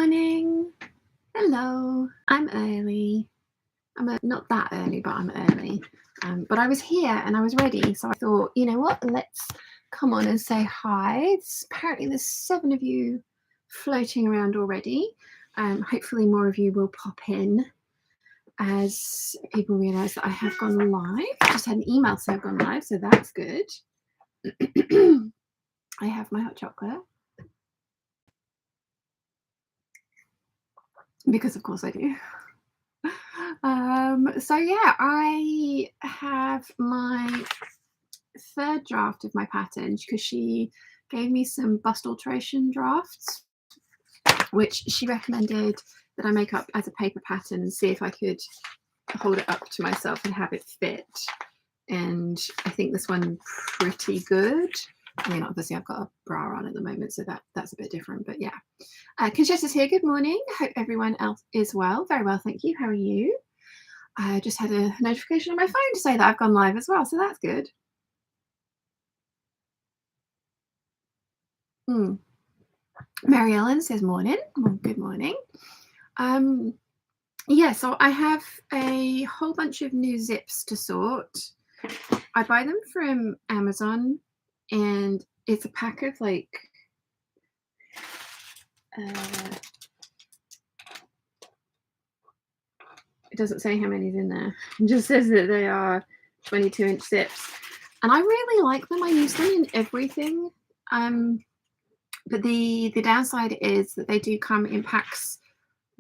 morning. Hello. I'm early. I'm not that early, but I'm early. But I was here and I was ready, so I thought, you know what? Let's come on and say hi. Apparently, there's 7 of you floating around already. Hopefully, more of you will pop in as people realise that I have gone live. I just had an email saying I've gone live, so that's good. I have my hot chocolate. Because of course I do. So yeah, I have my 3rd draft of my pattern because she gave me some bust alteration drafts, which she recommended that I make up as a paper pattern and see if I could hold it up to myself and have it fit. And I think this one pretty good. I mean, obviously I've got a bra on at the moment, so that's a bit different, but yeah. Conchetta's here. Good morning. Hope everyone else is well. Very well, thank you. How are you? I just had a notification on my phone to say that I've gone live as well, so that's good. Mary Ellen says morning. Well, good morning. Yeah, so I have a whole bunch of new zips to sort. I buy them from Amazon, and it's a pack of like it doesn't say how many's in there. It just says that they are 22-inch zips, and I really like them. I use them in everything. But the downside is that they do come in packs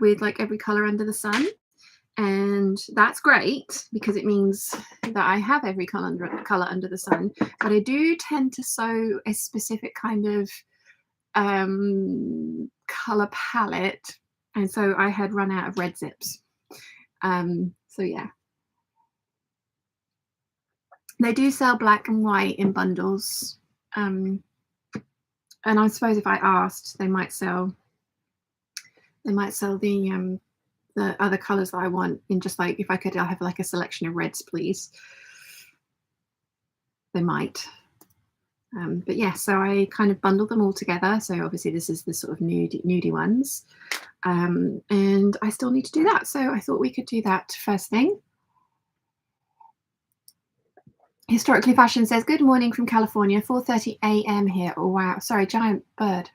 with like every color under the sun, and that's great because it means that I have every color under the sun. But I do tend to sew a specific kind of color palette, and so I had run out of red zips. So yeah, they do sell black and white in bundles, and I suppose if I asked, they might sell the other colors that I want in just like, if I could, I'll have like a selection of reds, please. They might. But yeah, so I kind of bundled them all together. So obviously this is the sort of nudie ones. And I still need to do that. So I thought we could do that first thing. Historically Fashion says, good morning from California, 4:30 a.m. here. Oh, wow. Sorry, giant bird.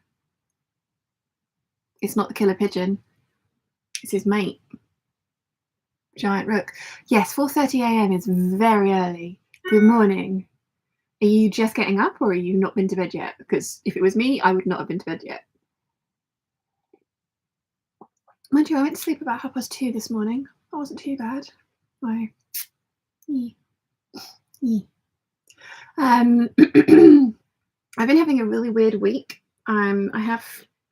It's not the killer pigeon. It's his mate. Giant rook. Yes, 4:30 a.m. is very early. Good morning. Are you just getting up or are you not been to bed yet? Because if it was me, I would not have been to bed yet. Mind you, I went to sleep about 2:30 this morning. That wasn't too bad. I've been having a really weird week. I have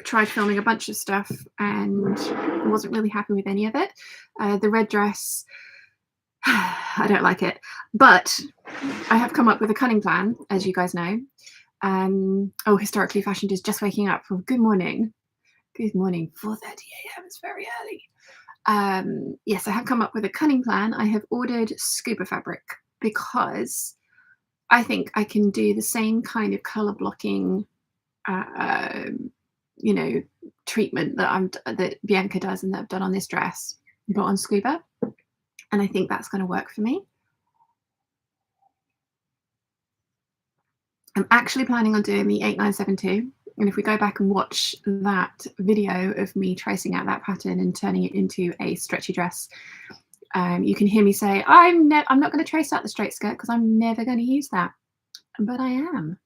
tried filming a bunch of stuff and wasn't really happy with any of it. The red dress, I don't like it, but I have come up with a cunning plan, as you guys know. Oh, Historically Fashioned is just waking up. Well, good morning. Good morning. 4:30 a.m. It's very early. Yes, I have come up with a cunning plan. I have ordered scuba fabric because I think I can do the same kind of color blocking, you know, treatment that Bianca does and that I've done on this dress, but on scuba, and I think that's going to work for me. I'm actually planning on doing the 8972, and if we go back and watch that video of me tracing out that pattern and turning it into a stretchy dress, you can hear me say, I'm not going to trace out the straight skirt because I'm never going to use that, but I am.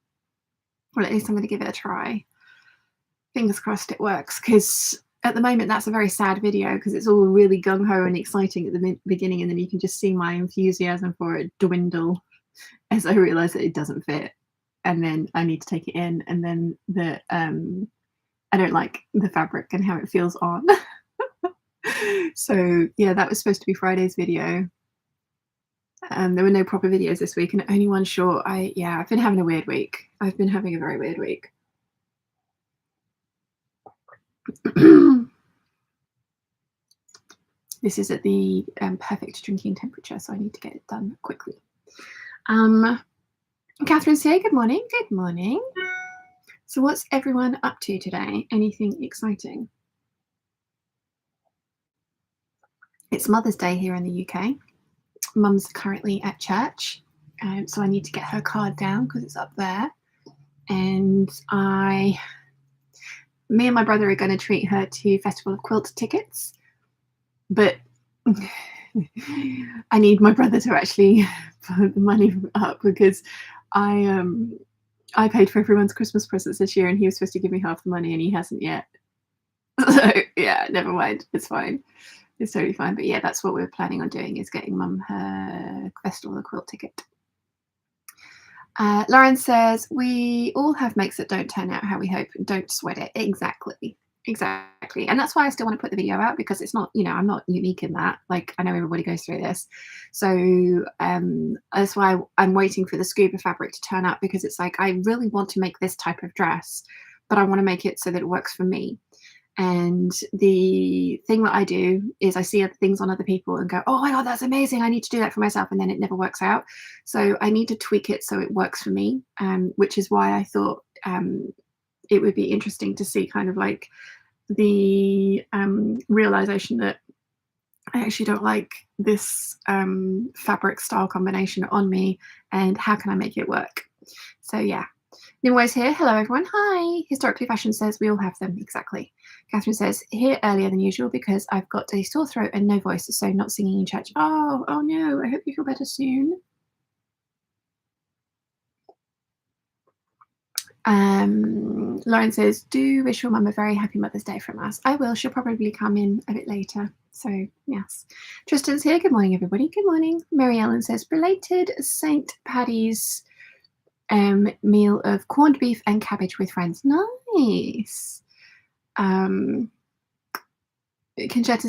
Well, at least I'm going to give it a try. Fingers crossed it works, because at the moment that's a very sad video because it's all really gung-ho and exciting at the beginning, and then you can just see my enthusiasm for it dwindle as I realise that it doesn't fit, and then I need to take it in, and then I don't like the fabric and how it feels on. So yeah, that was supposed to be Friday's video. There were no proper videos this week and only one short. I've been having a weird week. I've been having a very weird week. This is at the perfect drinking temperature, so I need to get it done quickly. Catherine's here. Good morning. Good morning. So what's everyone up to today? Anything exciting? It's Mother's Day here in the UK. Mum's currently at church, so I need to get her card down because it's up there. And me and my brother are going to treat her to Festival of Quilt tickets, but I need my brother to actually put the money up because I paid for everyone's Christmas presents this year and he was supposed to give me half the money and he hasn't yet. So yeah, never mind. It's fine. It's totally fine. But yeah, that's what we're planning on doing, is getting Mum her Festival of Quilt ticket. Lauren says, we all have makes that don't turn out how we hope. Don't sweat it. Exactly. And that's why I still want to put the video out, because it's not, you know, I'm not unique in that. Like, I know everybody goes through this. So that's why I'm waiting for the scuba fabric to turn up, because it's like, I really want to make this type of dress, but I want to make it so that it works for me. And the thing that I do is I see other things on other people and go, oh my God, that's amazing, I need to do that for myself. And then it never works out. So I need to tweak it so it works for me, which is why I thought it would be interesting to see kind of like the realization that I actually don't like this fabric style combination on me, and how can I make it work? So yeah. Nimway's here. Hello, everyone. Hi. Historically Fashion says we all have them. Exactly. Catherine says, here earlier than usual because I've got a sore throat and no voice, so not singing in church. Oh no. I hope you feel better soon. Lauren says, do wish your mum a very happy Mother's Day from us. I will. She'll probably come in a bit later. So yes. Tristan's here. Good morning, everybody. Good morning. Mary Ellen says, belated St. Paddy's meal of corned beef and cabbage with friends. Nice. Conchetta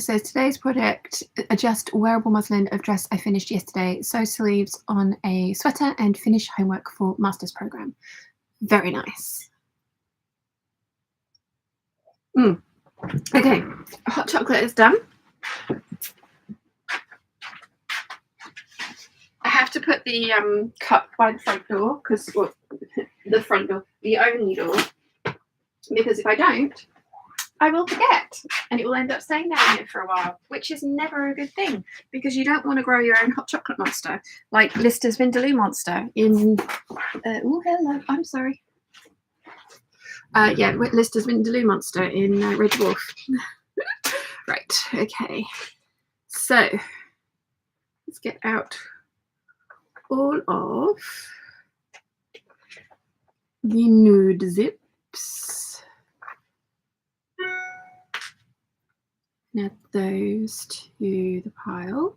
says, today's project, adjust wearable muslin of dress I finished yesterday, sew sleeves on a sweater and finish homework for master's program. Very nice. Okay, hot chocolate is done. I have to put the cup by the front door, because the only door, because if I don't, I will forget and it will end up staying down here for a while, which is never a good thing, because you don't want to grow your own hot chocolate monster like Lister's Vindaloo monster in oh hello, I'm sorry. Yeah, Lister's Vindaloo monster in Red Dwarf. Right, okay. So let's get out all of the nude zips. Add those to the pile.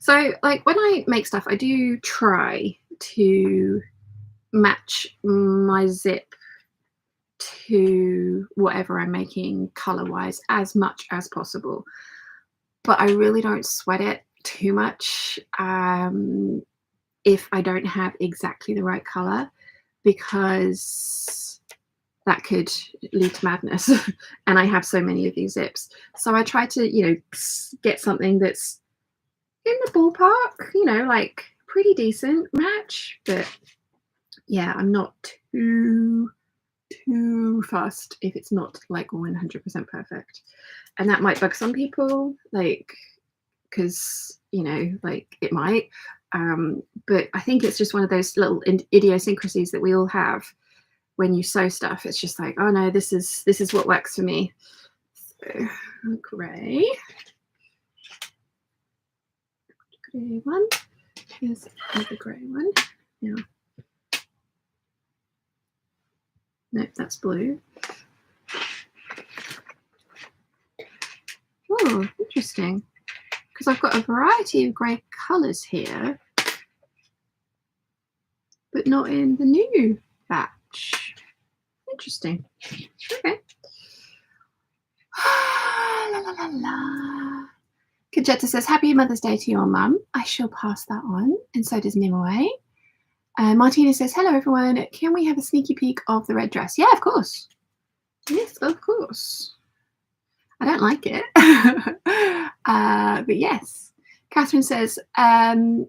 So like when I make stuff, I do try to match my zip to whatever I'm making color wise as much as possible, but I really don't sweat it too much if I don't have exactly the right color, because that could lead to madness. And I have so many of these zips, so I try to, you know, get something that's in the ballpark, you know, like pretty decent match. But yeah, I'm not too fussed if it's not like 100% perfect, and that might bug some people, like, because, you know, like it might, but I think it's just one of those little idiosyncrasies that we all have when you sew stuff. It's just like, oh no, this is what works for me. So gray one, here's another gray one. Now, nope, that's blue. Oh, interesting, because I've got a variety of grey colours here, but not in the new batch. Interesting. Okay. La, la, la, la. Conjetta says, happy Mother's Day to your mum. I shall pass that on, and so does Nimue. Martina says, hello everyone, can we have a sneaky peek of the red dress? Yeah, of course. Yes, of course. I don't like it. But yes. Catherine says, and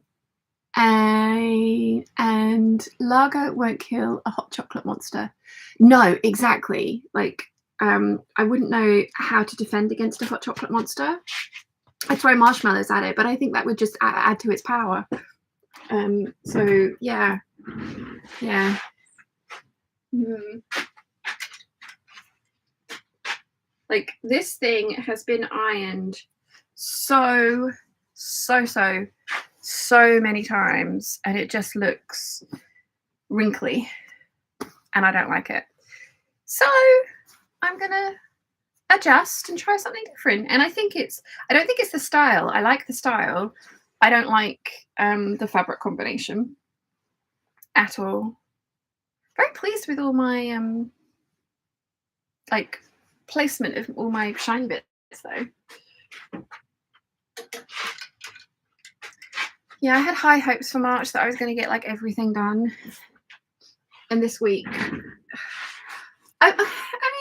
lager won't kill a hot chocolate monster. No, exactly. Like, I wouldn't know how to defend against a hot chocolate monster. I'd throw marshmallows at it, but I think that would just add to its power. So yeah. Like, this thing has been ironed so many times, and it just looks wrinkly, and I don't like it. So I'm gonna adjust and try something different. And I don't think it's the style. I like the style. I don't like the fabric combination at all. Very pleased with all my like placement of all my shiny bits though. Yeah, I had high hopes for March that I was going to get like everything done. And this week, I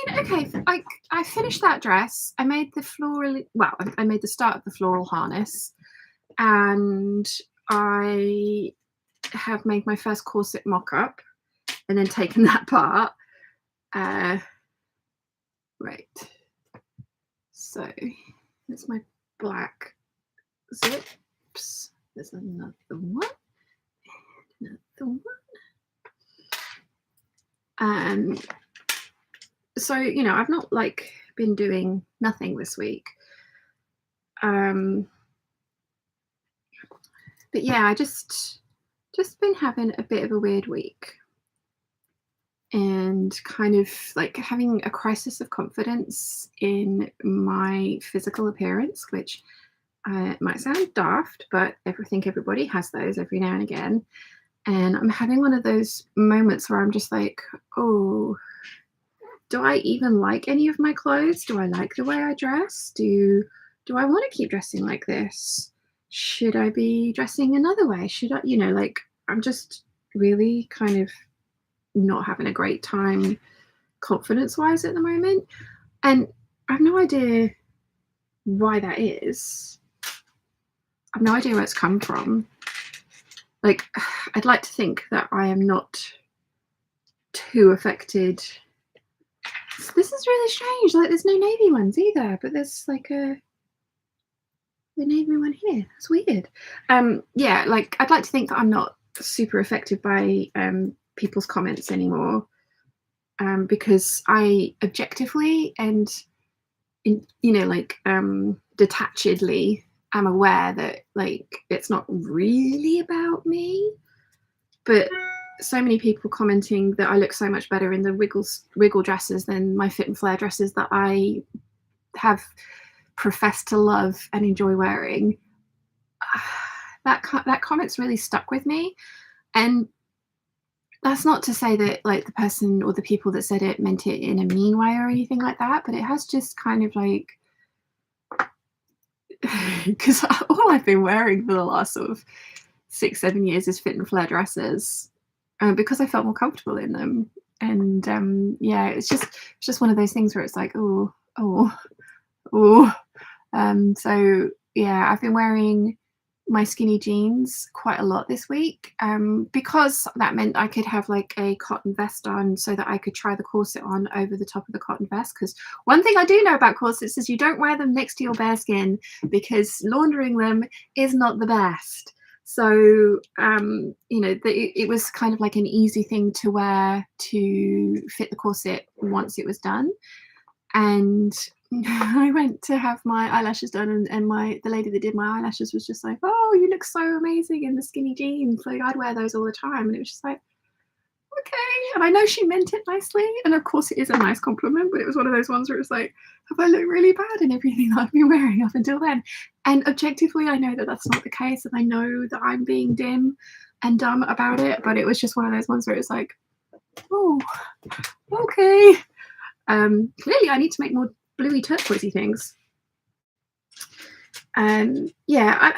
mean, okay, I finished that dress. I made the floral, well, I made the start of the floral harness, and I have made my first corset mock-up and then taken that apart. Right. So that's my black zips. There's another one. And another one. So, you know, I've not like been doing nothing this week. But yeah, I just been having a bit of a weird week, and kind of like having a crisis of confidence in my physical appearance, which might sound daft, but I think everybody has those every now and again. And I'm having one of those moments where I'm just like, oh, do I even like any of my clothes? Do I like the way I dress? Do I want to keep dressing like this? Should I be dressing another way? Should I, you know, like, I'm just really kind of not having a great time confidence-wise at the moment. And I have no idea why that is. I have no idea where it's come from. Like, I'd like to think that I am not too affected. This is really strange. Like, there's no navy ones either, but there's like the navy one here. It's weird. Yeah, like, I'd like to think that I'm not super affected by people's comments anymore, because I objectively and detachedly am aware that like it's not really about me, but so many people commenting that I look so much better in the wiggle dresses than my fit and flare dresses that I have professed to love and enjoy wearing. That comment's really stuck with me, and that's not to say that like the person or the people that said it meant it in a mean way or anything like that, but it has just kind of like, because all I've been wearing for the last sort of 6-7 years is fit and flare dresses, because I felt more comfortable in them. And yeah, it's just one of those things where it's like, oh. So yeah, I've been wearing my skinny jeans quite a lot this week, because that meant I could have like a cotton vest on so that I could try the corset on over the top of the cotton vest. Because one thing I do know about corsets is you don't wear them next to your bare skin, because laundering them is not the best. So you know, it was kind of like an easy thing to wear to fit the corset once it was done. And I went to have my eyelashes done, and the lady that did my eyelashes was just like, oh, you look so amazing in the skinny jeans, like I'd wear those all the time. And it was just like, okay. And I know she meant it nicely, and of course it is a nice compliment, but it was one of those ones where it's like, have I looked really bad in everything that I've been wearing up until then? And objectively I know that that's not the case, and I know that I'm being dim and dumb about it, but it was just one of those ones where it's like, oh, okay. Clearly I need to make more bluey turquoisey things. Yeah,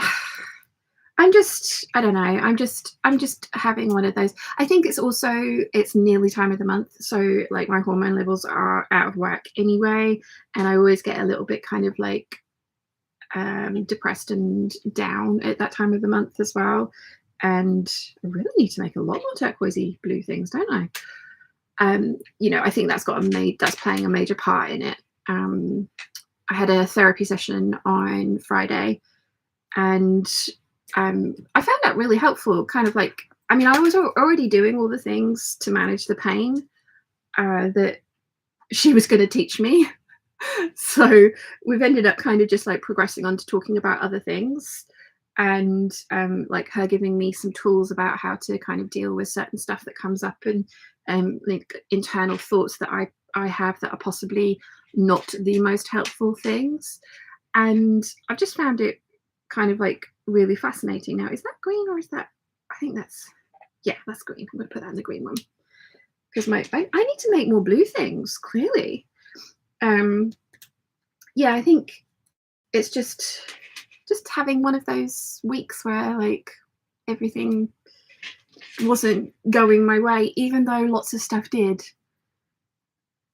I don't know, I'm just having one of those. I think it's nearly time of the month, so like my hormone levels are out of whack anyway, and I always get a little bit kind of like depressed and down at that time of the month as well. And I really need to make a lot more turquoisey blue things, don't I? You know, I think that's playing a major part in it. I had a therapy session on Friday, and I found that really helpful. Kind of like, I mean, I was already doing all the things to manage the pain that she was going to teach me. So we've ended up kind of just like progressing on to talking about other things, and like her giving me some tools about how to kind of deal with certain stuff that comes up, and like internal thoughts that I have that are possibly not the most helpful things. And I've just found it kind of like really fascinating. Now, is that green or is that, I think that's, yeah, that's green. I'm going to put that in the green one because I need to make more blue things, clearly. Yeah, I think it's just having one of those weeks where like everything wasn't going my way, even though lots of stuff did.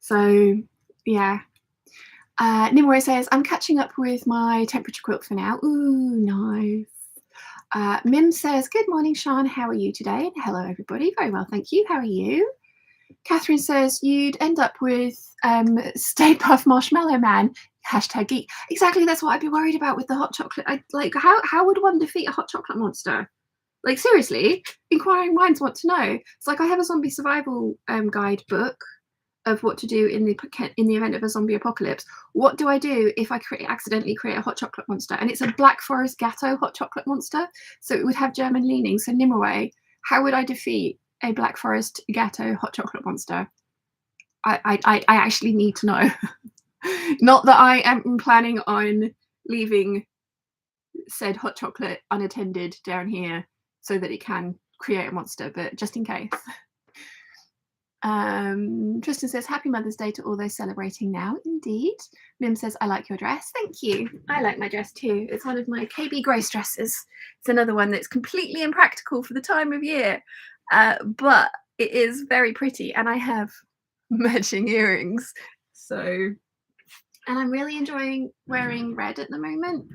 So yeah. Nimue says, I'm catching up with my temperature quilt for now. Ooh, nice. Mim says, good morning, Sean. How are you today? And hello, everybody. Very well, thank you. How are you? Catherine says, you'd end up with Stay Puft Marshmallow Man. Hashtag geek. Exactly, that's what I'd be worried about with the hot chocolate. Like, how would one defeat a hot chocolate monster? Like, seriously, inquiring minds want to know. It's like I have a zombie survival guide book of what to do in the event of a zombie apocalypse. What do I do if I accidentally create a hot chocolate monster? And it's a Black Forest Gatto hot chocolate monster, so it would have German leanings. So Nimue, how would I defeat a Black Forest Gatto hot chocolate monster? I actually need to know. Not that I am planning on leaving said hot chocolate unattended down here so that it can create a monster, but just in case. Tristan says, happy Mother's Day to all those celebrating now. Indeed. Mim says, I like your dress. Thank you. I like my dress too. It's one of my KB Grace dresses. It's another one that's completely impractical for the time of year, but it is very pretty, and I have matching earrings. So, and I'm really enjoying wearing red at the moment.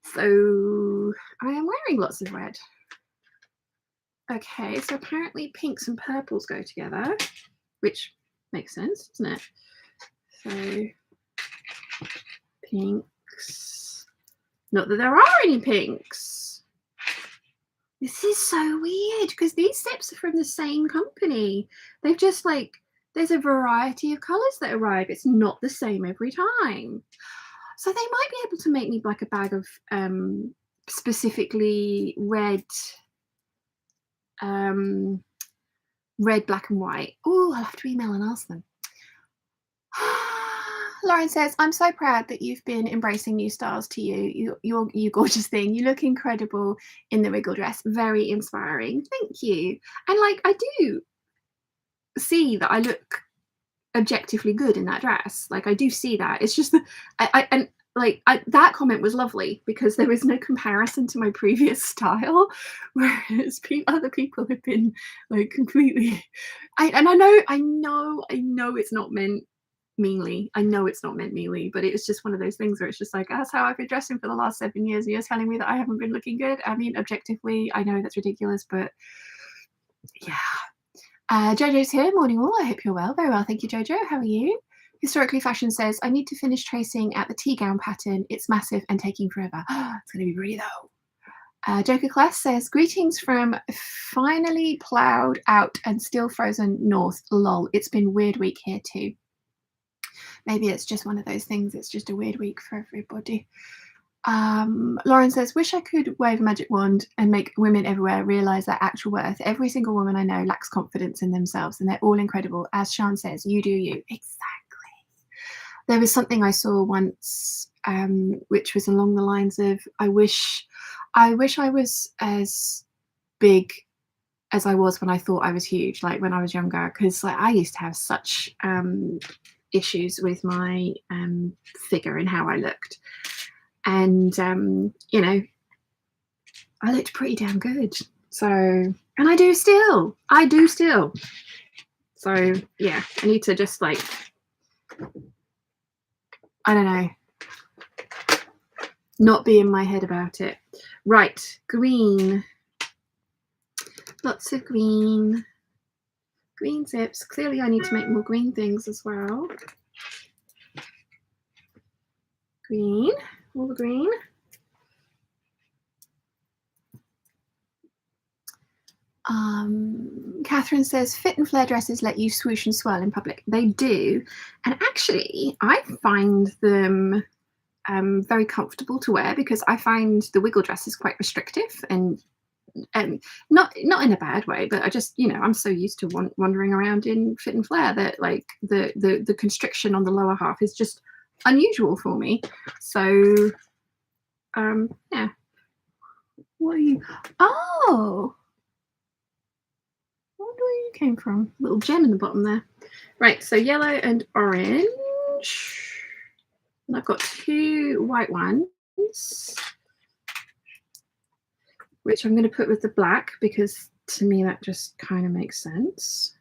So I am wearing lots of red. Okay, so apparently pinks and purples go together, which makes sense, doesn't it? So pinks. Not that there are any pinks. This is so weird because these zips are from the same company. They've just like, there's a variety of colours that arrive. It's not the same every time. So they might be able to make me like a bag of specifically red, red, black and white. Oh, I'll have to email and ask them. Lauren says, I'm so proud that you've been embracing new styles to you. You gorgeous thing. You look incredible in the wiggle dress. Very inspiring. Thank you. And like, I do see that I look objectively good in that dress. Like, I do see that. It's just that that comment was lovely because there was no comparison to my previous style, whereas other people have been like completely. I know it's not meant meanly. I know it's not meant meanly, but it's just one of those things where it's just like, that's how I've been dressing for the last 7 years, and you're telling me that I haven't been looking good. I mean, objectively, I know that's ridiculous, but yeah. Jojo's here. Morning all. I hope you're well. Very well, thank you, Jojo. How are you? Historically Fashion says, I need to finish tracing at the tea gown pattern. It's massive and taking forever. It's going to be pretty though. Joker Class says, greetings from finally ploughed out and still frozen north. Lol. It's been a weird week here too. Maybe it's just one of those things. It's just a weird week for everybody. Lauren says, wish I could wave a magic wand and make women everywhere realize their actual worth. Every single woman I know lacks confidence in themselves and they're all incredible. As Sean says, you do you. Exactly. There was something I saw once which was along the lines of, I wish I was as big as I was when I thought I was huge, like when I was younger, because like I used to have such issues with my figure and how I looked. And you know, I looked pretty damn good. So, and I do still. So yeah, I need to just like, I don't know, not be in my head about it. Right, green. Lots of green. Green zips. Clearly I need to make more green things as well. green, all the green. Catherine says fit and flare dresses let you swoosh and swirl in public. They do, and actually I find them very comfortable to wear, because I find the wiggle dress is quite restrictive, and not in a bad way, but I just, you know, I'm so used to wandering around in fit and flare that like the constriction on the lower half is just unusual for me. So yeah. What are you? Oh, I wonder where you came from. Little gem in the bottom there. Right, so yellow and orange. And I've got 2 white ones, which I'm going to put with the black, because to me that just kind of makes sense.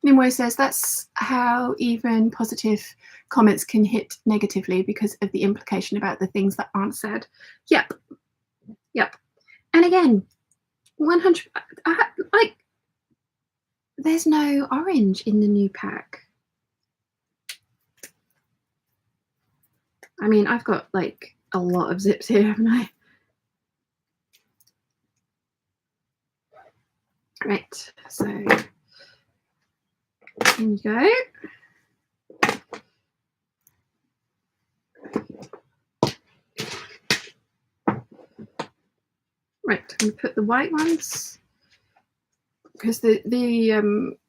Nimue says that's how even positive comments can hit negatively because of the implication about the things that aren't said. Yep. And again, 100, like, there's no orange in the new pack. I mean, I've got like a lot of zips here, haven't I? Right, so in you go. Right, I'm going to put the white ones, because the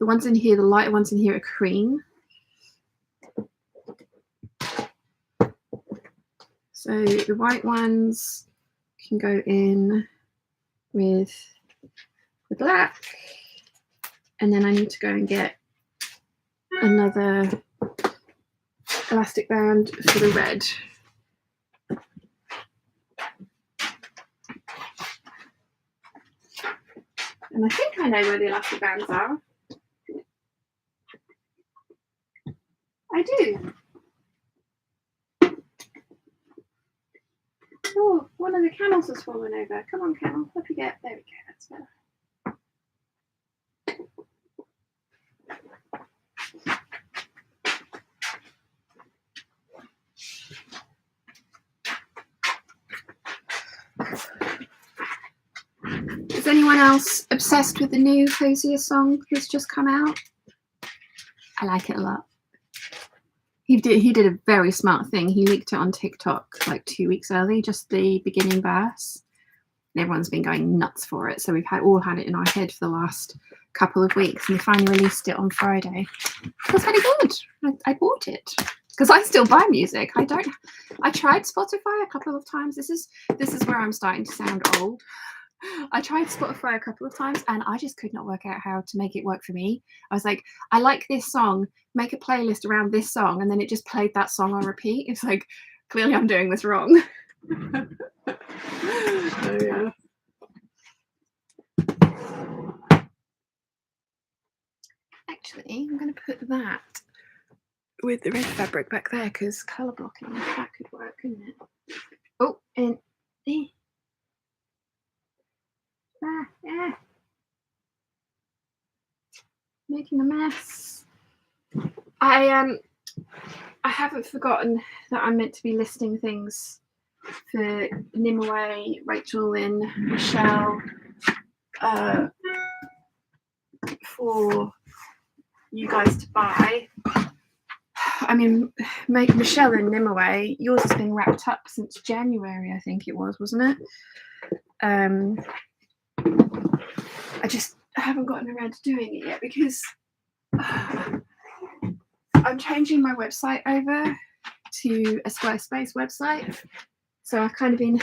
ones in here, the lighter ones in here are cream. So the white ones can go in with the black, and then I need to go and get another elastic band for the red. And I think I know where the elastic bands are. I do. Oh, one of the camels has fallen over. Come on, camel. Up you get. There we go. That's better. Is anyone else obsessed with the new Hosier song that's just come out? I like it a lot. He did a very smart thing. He leaked it on TikTok like 2 weeks early, just the beginning verse. And everyone's been going nuts for it. So we've all had it in our head for the last couple of weeks, and we finally released it on Friday. It was very good. I bought it because I still buy music. I tried Spotify a couple of times. This is where I'm starting to sound old. I tried Spotify a couple of times and I just could not work out how to make it work for me. I was like, I like this song, make a playlist around this song, and then it just played that song on repeat. It's like, clearly I'm doing this wrong. So, yeah. Actually, I'm going to put that with the red fabric back there, because colour blocking, that could work, couldn't it? Oh, and making a mess. I haven't forgotten that I'm meant to be listing things for Nimue, Rachel, and Michelle for you guys to buy. I mean, Michelle and Nimue, yours has been wrapped up since January, I think it was, wasn't it? I just haven't gotten around to doing it yet because I'm changing my website over to a Squarespace website. So I've kind of been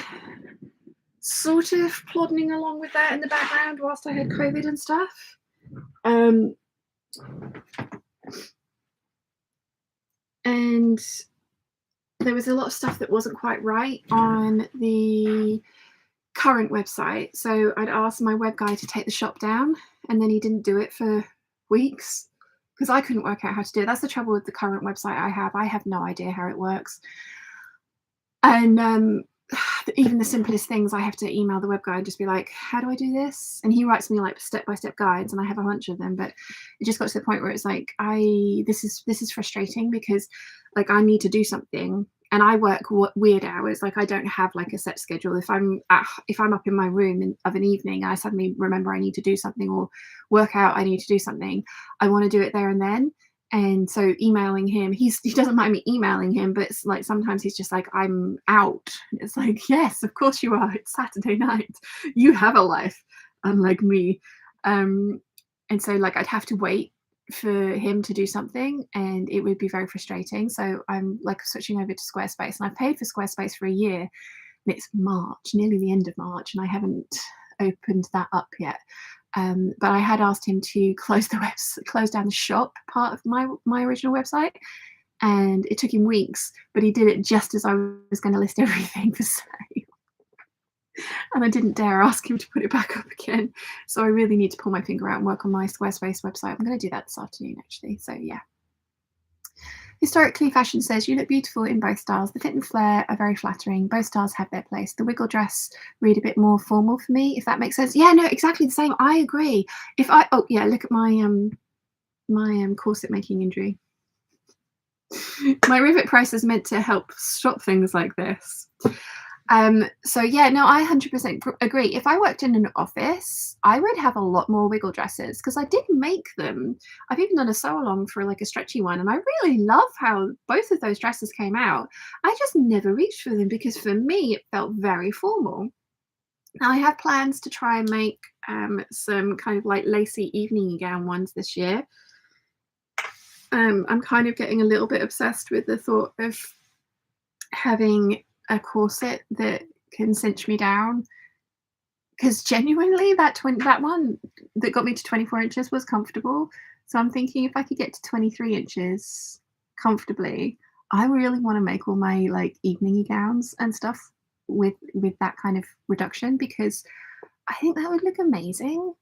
sort of plodding along with that in the background whilst I had COVID and stuff. And there was a lot of stuff that wasn't quite right on the current website. So I'd asked my web guy to take the shop down, and then he didn't do it for weeks because I couldn't work out how to do it. That's the trouble with the current website I have. I have no idea how it works. And even the simplest things, I have to email the web guy and just be like, how do I do this? And he writes me like step-by-step guides, and I have a bunch of them, but it just got to the point where it's like, this is frustrating, because like I need to do something, and I work weird hours. Like I don't have like a set schedule. If I'm up in my room of an evening and I suddenly remember I need to do something, or work out, I need to do something, I want to do it there and then. And so emailing him, he doesn't mind me emailing him, but it's like sometimes he's just like, I'm out. It's like, yes, of course you are. It's Saturday night. You have a life, unlike me. And so like I'd have to wait for him to do something, and it would be very frustrating. So I'm like switching over to Squarespace, and I've paid for Squarespace for a year, and it's March, nearly the end of March, and I haven't opened that up yet. But I had asked him to close down the shop part of my original website, and it took him weeks, but he did it just as I was going to list everything for sale. And I didn't dare ask him to put it back up again. So I really need to pull my finger out and work on my Squarespace website. I'm going to do that this afternoon, actually. So yeah. Historically, fashion says you look beautiful in both styles. The fit and flare are very flattering. Both styles have their place. The wiggle dress read a bit more formal for me, if that makes sense. Yeah, no, exactly the same. I agree. Oh yeah, look at my corset making injury. My rivet price is meant to help stop things like this. So yeah, no, I 100% agree. If I worked in an office, I would have a lot more wiggle dresses, because I did make them. I've even done a sew along for like a stretchy one, and I really love how both of those dresses came out. I just never reached for them, because for me it felt very formal. Now I have plans to try and make some kind of like lacy evening gown ones this year. I'm kind of getting a little bit obsessed with the thought of having a corset that can cinch me down, because genuinely that one that got me to 24 inches was comfortable. So I'm thinking if I could get to 23 inches comfortably, I really want to make all my like evening gowns and stuff with that kind of reduction, because I think that would look amazing.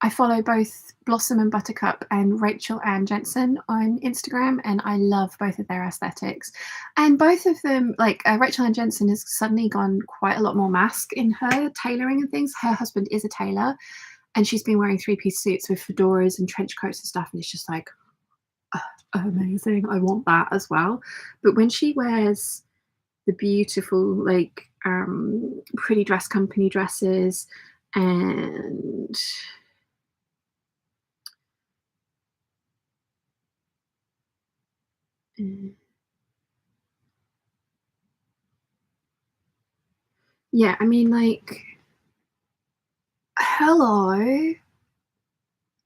I follow both Blossom and Buttercup and Rachel Ann Jensen on Instagram, and I love both of their aesthetics. And both of them, like Rachel Ann Jensen has suddenly gone quite a lot more mask in her tailoring and things. Her husband is a tailor, and she's been wearing three-piece suits with fedoras and trench coats and stuff, and it's just like, amazing. I want that as well. But when she wears the beautiful, like, pretty dress company dresses, and yeah, I mean, like, hello.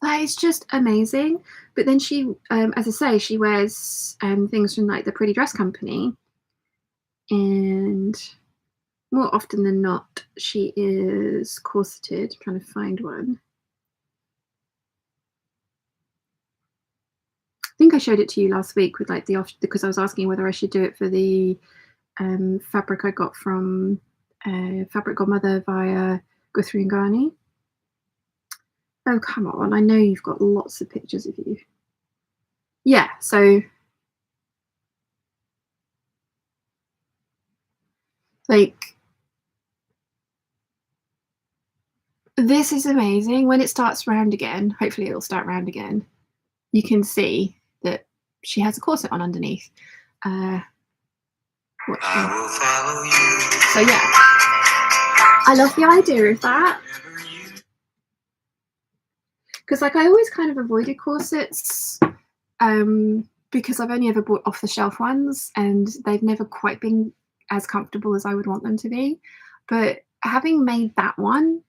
That is just amazing. But then she, as I say, she wears things from like the Pretty Dress Company, and more often than not, she is corseted. I'm trying to find one. I think I showed it to you last week with like because I was asking whether I should do it for the fabric I got from Fabric Godmother via Guthrie and Garney. Oh, come on. I know you've got lots of pictures of you. Yeah, so like, this is amazing. When it starts round again, hopefully it'll start round again, you can see that she has a corset on underneath. I will follow you. So yeah, I love the idea of that, because like I always kind of avoided corsets because I've only ever bought off the shelf ones, and they've never quite been as comfortable as I would want them to be. But having made that one,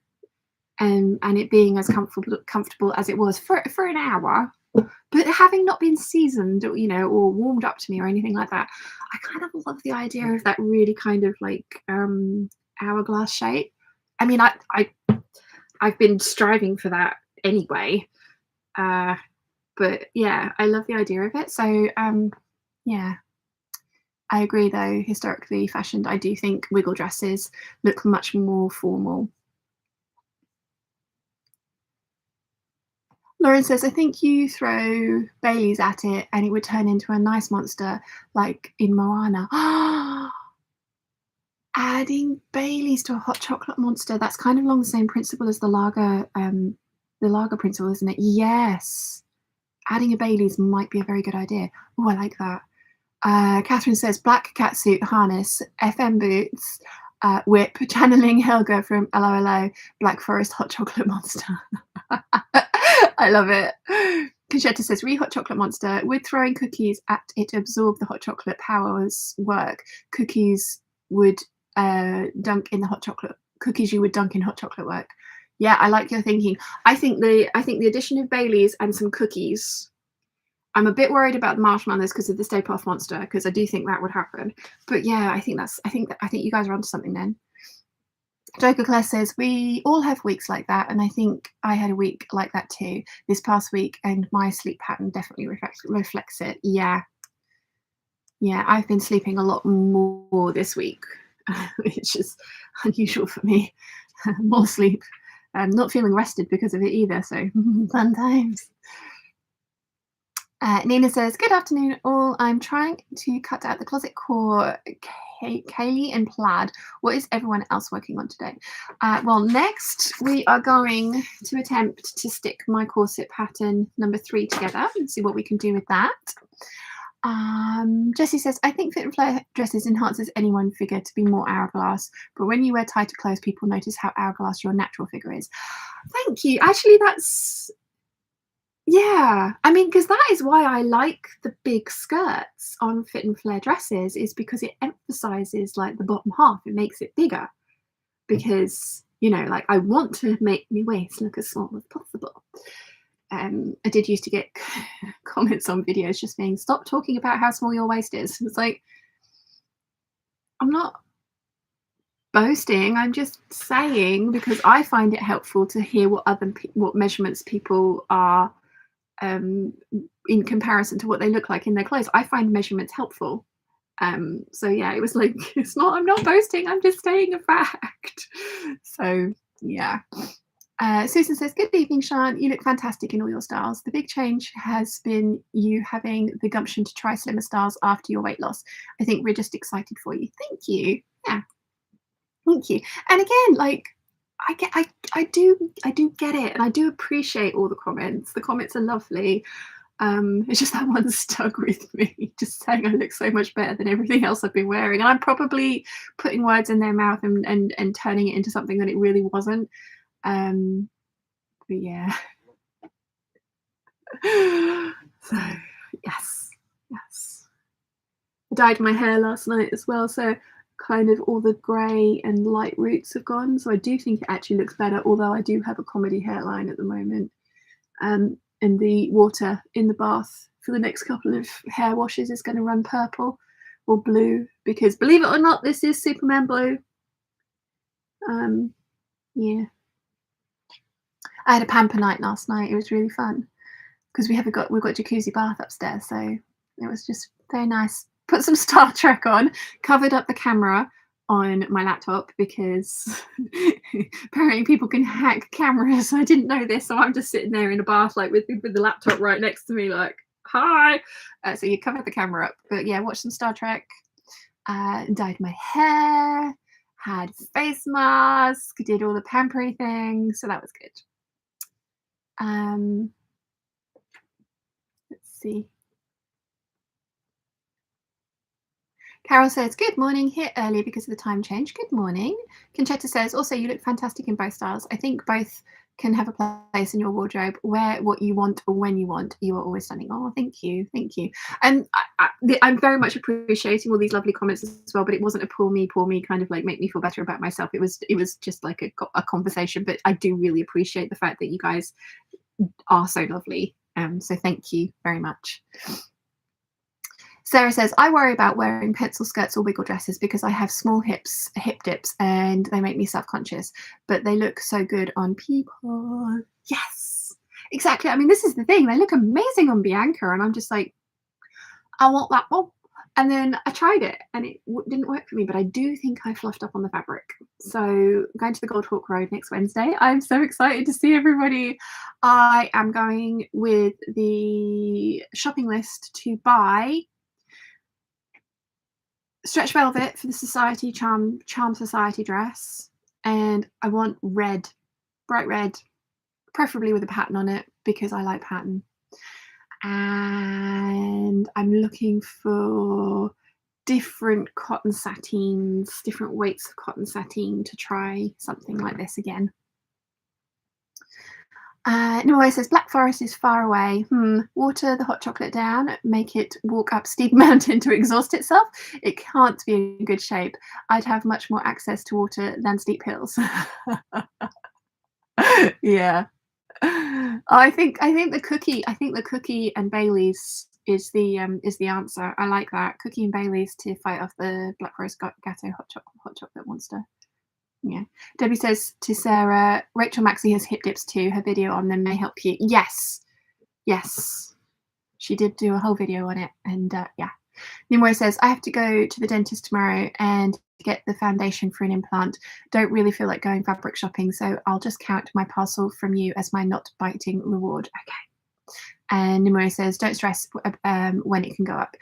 and it being as comfortable as it was for an hour, but having not been seasoned, or, you know, or warmed up to me or anything like that, I kind of love the idea of that really kind of like hourglass shape. I mean, I've been striving for that anyway, but yeah, I love the idea of it. So yeah, I agree though, historically fashioned, I do think wiggle dresses look much more formal. Lauren says, I think you throw Baileys at it and it would turn into a nice monster like in Moana. Adding Baileys to a hot chocolate monster. That's kind of along the same principle as the lager principle, isn't it? Yes. Adding a Baileys might be a very good idea. Oh, I like that. Catherine says black catsuit harness, FM boots, whip, channeling Helga from LOLO, Black Forest hot chocolate monster. I love it. Conchetta says hot chocolate monster. Would throwing cookies at it to absorb the hot chocolate powers work? Cookies would dunk in the hot chocolate. Cookies you would dunk in hot chocolate work. Yeah, I like your thinking. I think the addition of Baileys and some cookies. I'm a bit worried about the marshmallows because of the Stay Puft Monster, because I do think that would happen. But yeah, I think you guys are onto something then. Joker Claire says we all have weeks like that, and I think I had a week like that too this past week, and my sleep pattern definitely reflects it. Yeah, I've been sleeping a lot more this week, which is unusual for me. More sleep. I'm not feeling rested because of it either, so fun times. Nina says, good afternoon all. I'm trying to cut out the closet core Kaylee and plaid. What is everyone else working on today? Well, next we are going to attempt to stick my corset pattern number 3 together and see what we can do with that. Jessie says, I think fit and flare dresses enhances anyone's figure to be more hourglass, but when you wear tighter clothes, people notice how hourglass your natural figure is. Thank you. Actually, that's... Yeah, I mean, because that is why I like the big skirts on fit and flare dresses, is because it emphasizes like the bottom half. It makes it bigger because, you know, like I want to make my waist look as small as possible. I did used to get comments on videos just being, stop talking about how small your waist is. It's like, I'm not boasting, I'm just saying, because I find it helpful to hear what measurements people are in comparison to what they look like in their clothes. I find measurements helpful. So yeah, it was like, I'm not boasting, I'm just stating a fact. So yeah. Susan says, good evening, Shan. You look fantastic in all your styles. The big change has been you having the gumption to try slimmer styles after your weight loss. I think we're just excited for you. Thank you. Yeah. Thank you. And again, like, I do get it, and I do appreciate all the comments. The comments are lovely. It's just that one stuck with me, just saying I look so much better than everything else I've been wearing. And I'm probably putting words in their mouth and turning it into something that it really wasn't. But yeah. So yes. I dyed my hair last night as well, so kind of all the grey and light roots have gone, so I do think it actually looks better, although I do have a comedy hairline at the moment. And the water in the bath for the next couple of hair washes is going to run purple or blue, because believe it or not, this is Superman blue. Yeah, I had a pamper night last night. It was really fun because we've got jacuzzi bath upstairs, so it was just very nice. Put some Star Trek on, covered up the camera on my laptop because apparently people can hack cameras. I didn't know this, so I'm just sitting there in a bath like with the laptop right next to me, like, hi. So you cover the camera up, but yeah, watch some Star Trek. Dyed my hair, had face mask, did all the pampery things, so that was good. Let's see. Carol says, good morning, here early because of the time change. Good morning. Conchetta says, also, you look fantastic in both styles. I think both can have a place in your wardrobe. Wear what you want or when you want. You are always stunning. Oh, thank you. And I'm very much appreciating all these lovely comments as well, but it wasn't a poor me kind of like make me feel better about myself. It was just like a conversation, but I do really appreciate the fact that you guys are so lovely. So thank you very much. Sarah says, I worry about wearing pencil skirts or wiggle dresses because I have small hip dips and they make me self-conscious, but they look so good on people. Yes, exactly. I mean, this is the thing. They look amazing on Bianca, and I'm just like, I want that one. And then I tried it and it didn't work for me, but I do think I fluffed up on the fabric. So I'm going to the Gold Hawk Road next Wednesday. I'm so excited to see everybody. I am going with the shopping list to buy stretch velvet for the Society Charm Society dress, and I want red, bright red, preferably with a pattern on it because I like pattern. And I'm looking for different cotton satines, different weights of cotton sateen to try something like this again. Noah says Black Forest is far away. Water the hot chocolate down, make it walk up steep mountain to exhaust itself. It can't be in good shape. I'd have much more access to water than steep hills. Yeah. I think the cookie and Bailey's is the answer. I like that. Cookie and Bailey's to fight off the Black Forest Gatto hot chocolate monster. Yeah. Debbie says to Sarah, Rachel Maxey has hip dips too. Her video on them may help you. Yes. Yes. She did do a whole video on it. And yeah. Nimue says, I have to go to the dentist tomorrow and get the foundation for an implant. Don't really feel like going fabric shopping, so I'll just count my parcel from you as my not biting reward. Okay. And Nimue says, don't stress when it can go up.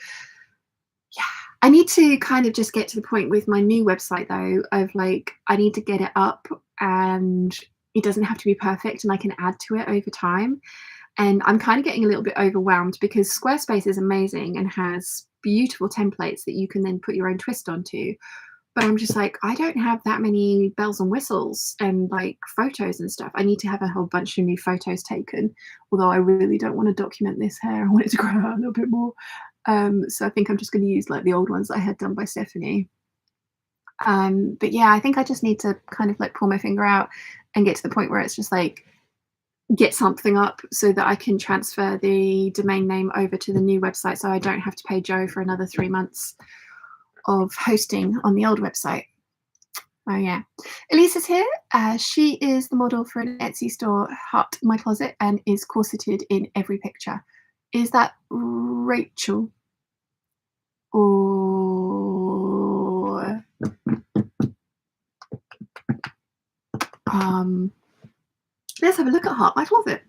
Yeah. I need to kind of just get to the point with my new website though, of like, I need to get it up and it doesn't have to be perfect and I can add to it over time. And I'm kind of getting a little bit overwhelmed because Squarespace is amazing and has beautiful templates that you can then put your own twist onto. But I'm just like, I don't have that many bells and whistles and like photos and stuff. I need to have a whole bunch of new photos taken, although I really don't want to document this hair. I want it to grow out a little bit more. So I think I'm just going to use like the old ones that I had done by Stephanie. But yeah, I think I just need to kind of like pull my finger out and get to the point where it's just like, get something up so that I can transfer the domain name over to the new website so I don't have to pay Joe for another 3 months of hosting on the old website. Oh yeah. Elisa's here. She is the model for an Etsy store, Hut My Closet, and is corseted in every picture. Is that Rachel? Or let's have a look at Hut My Closet.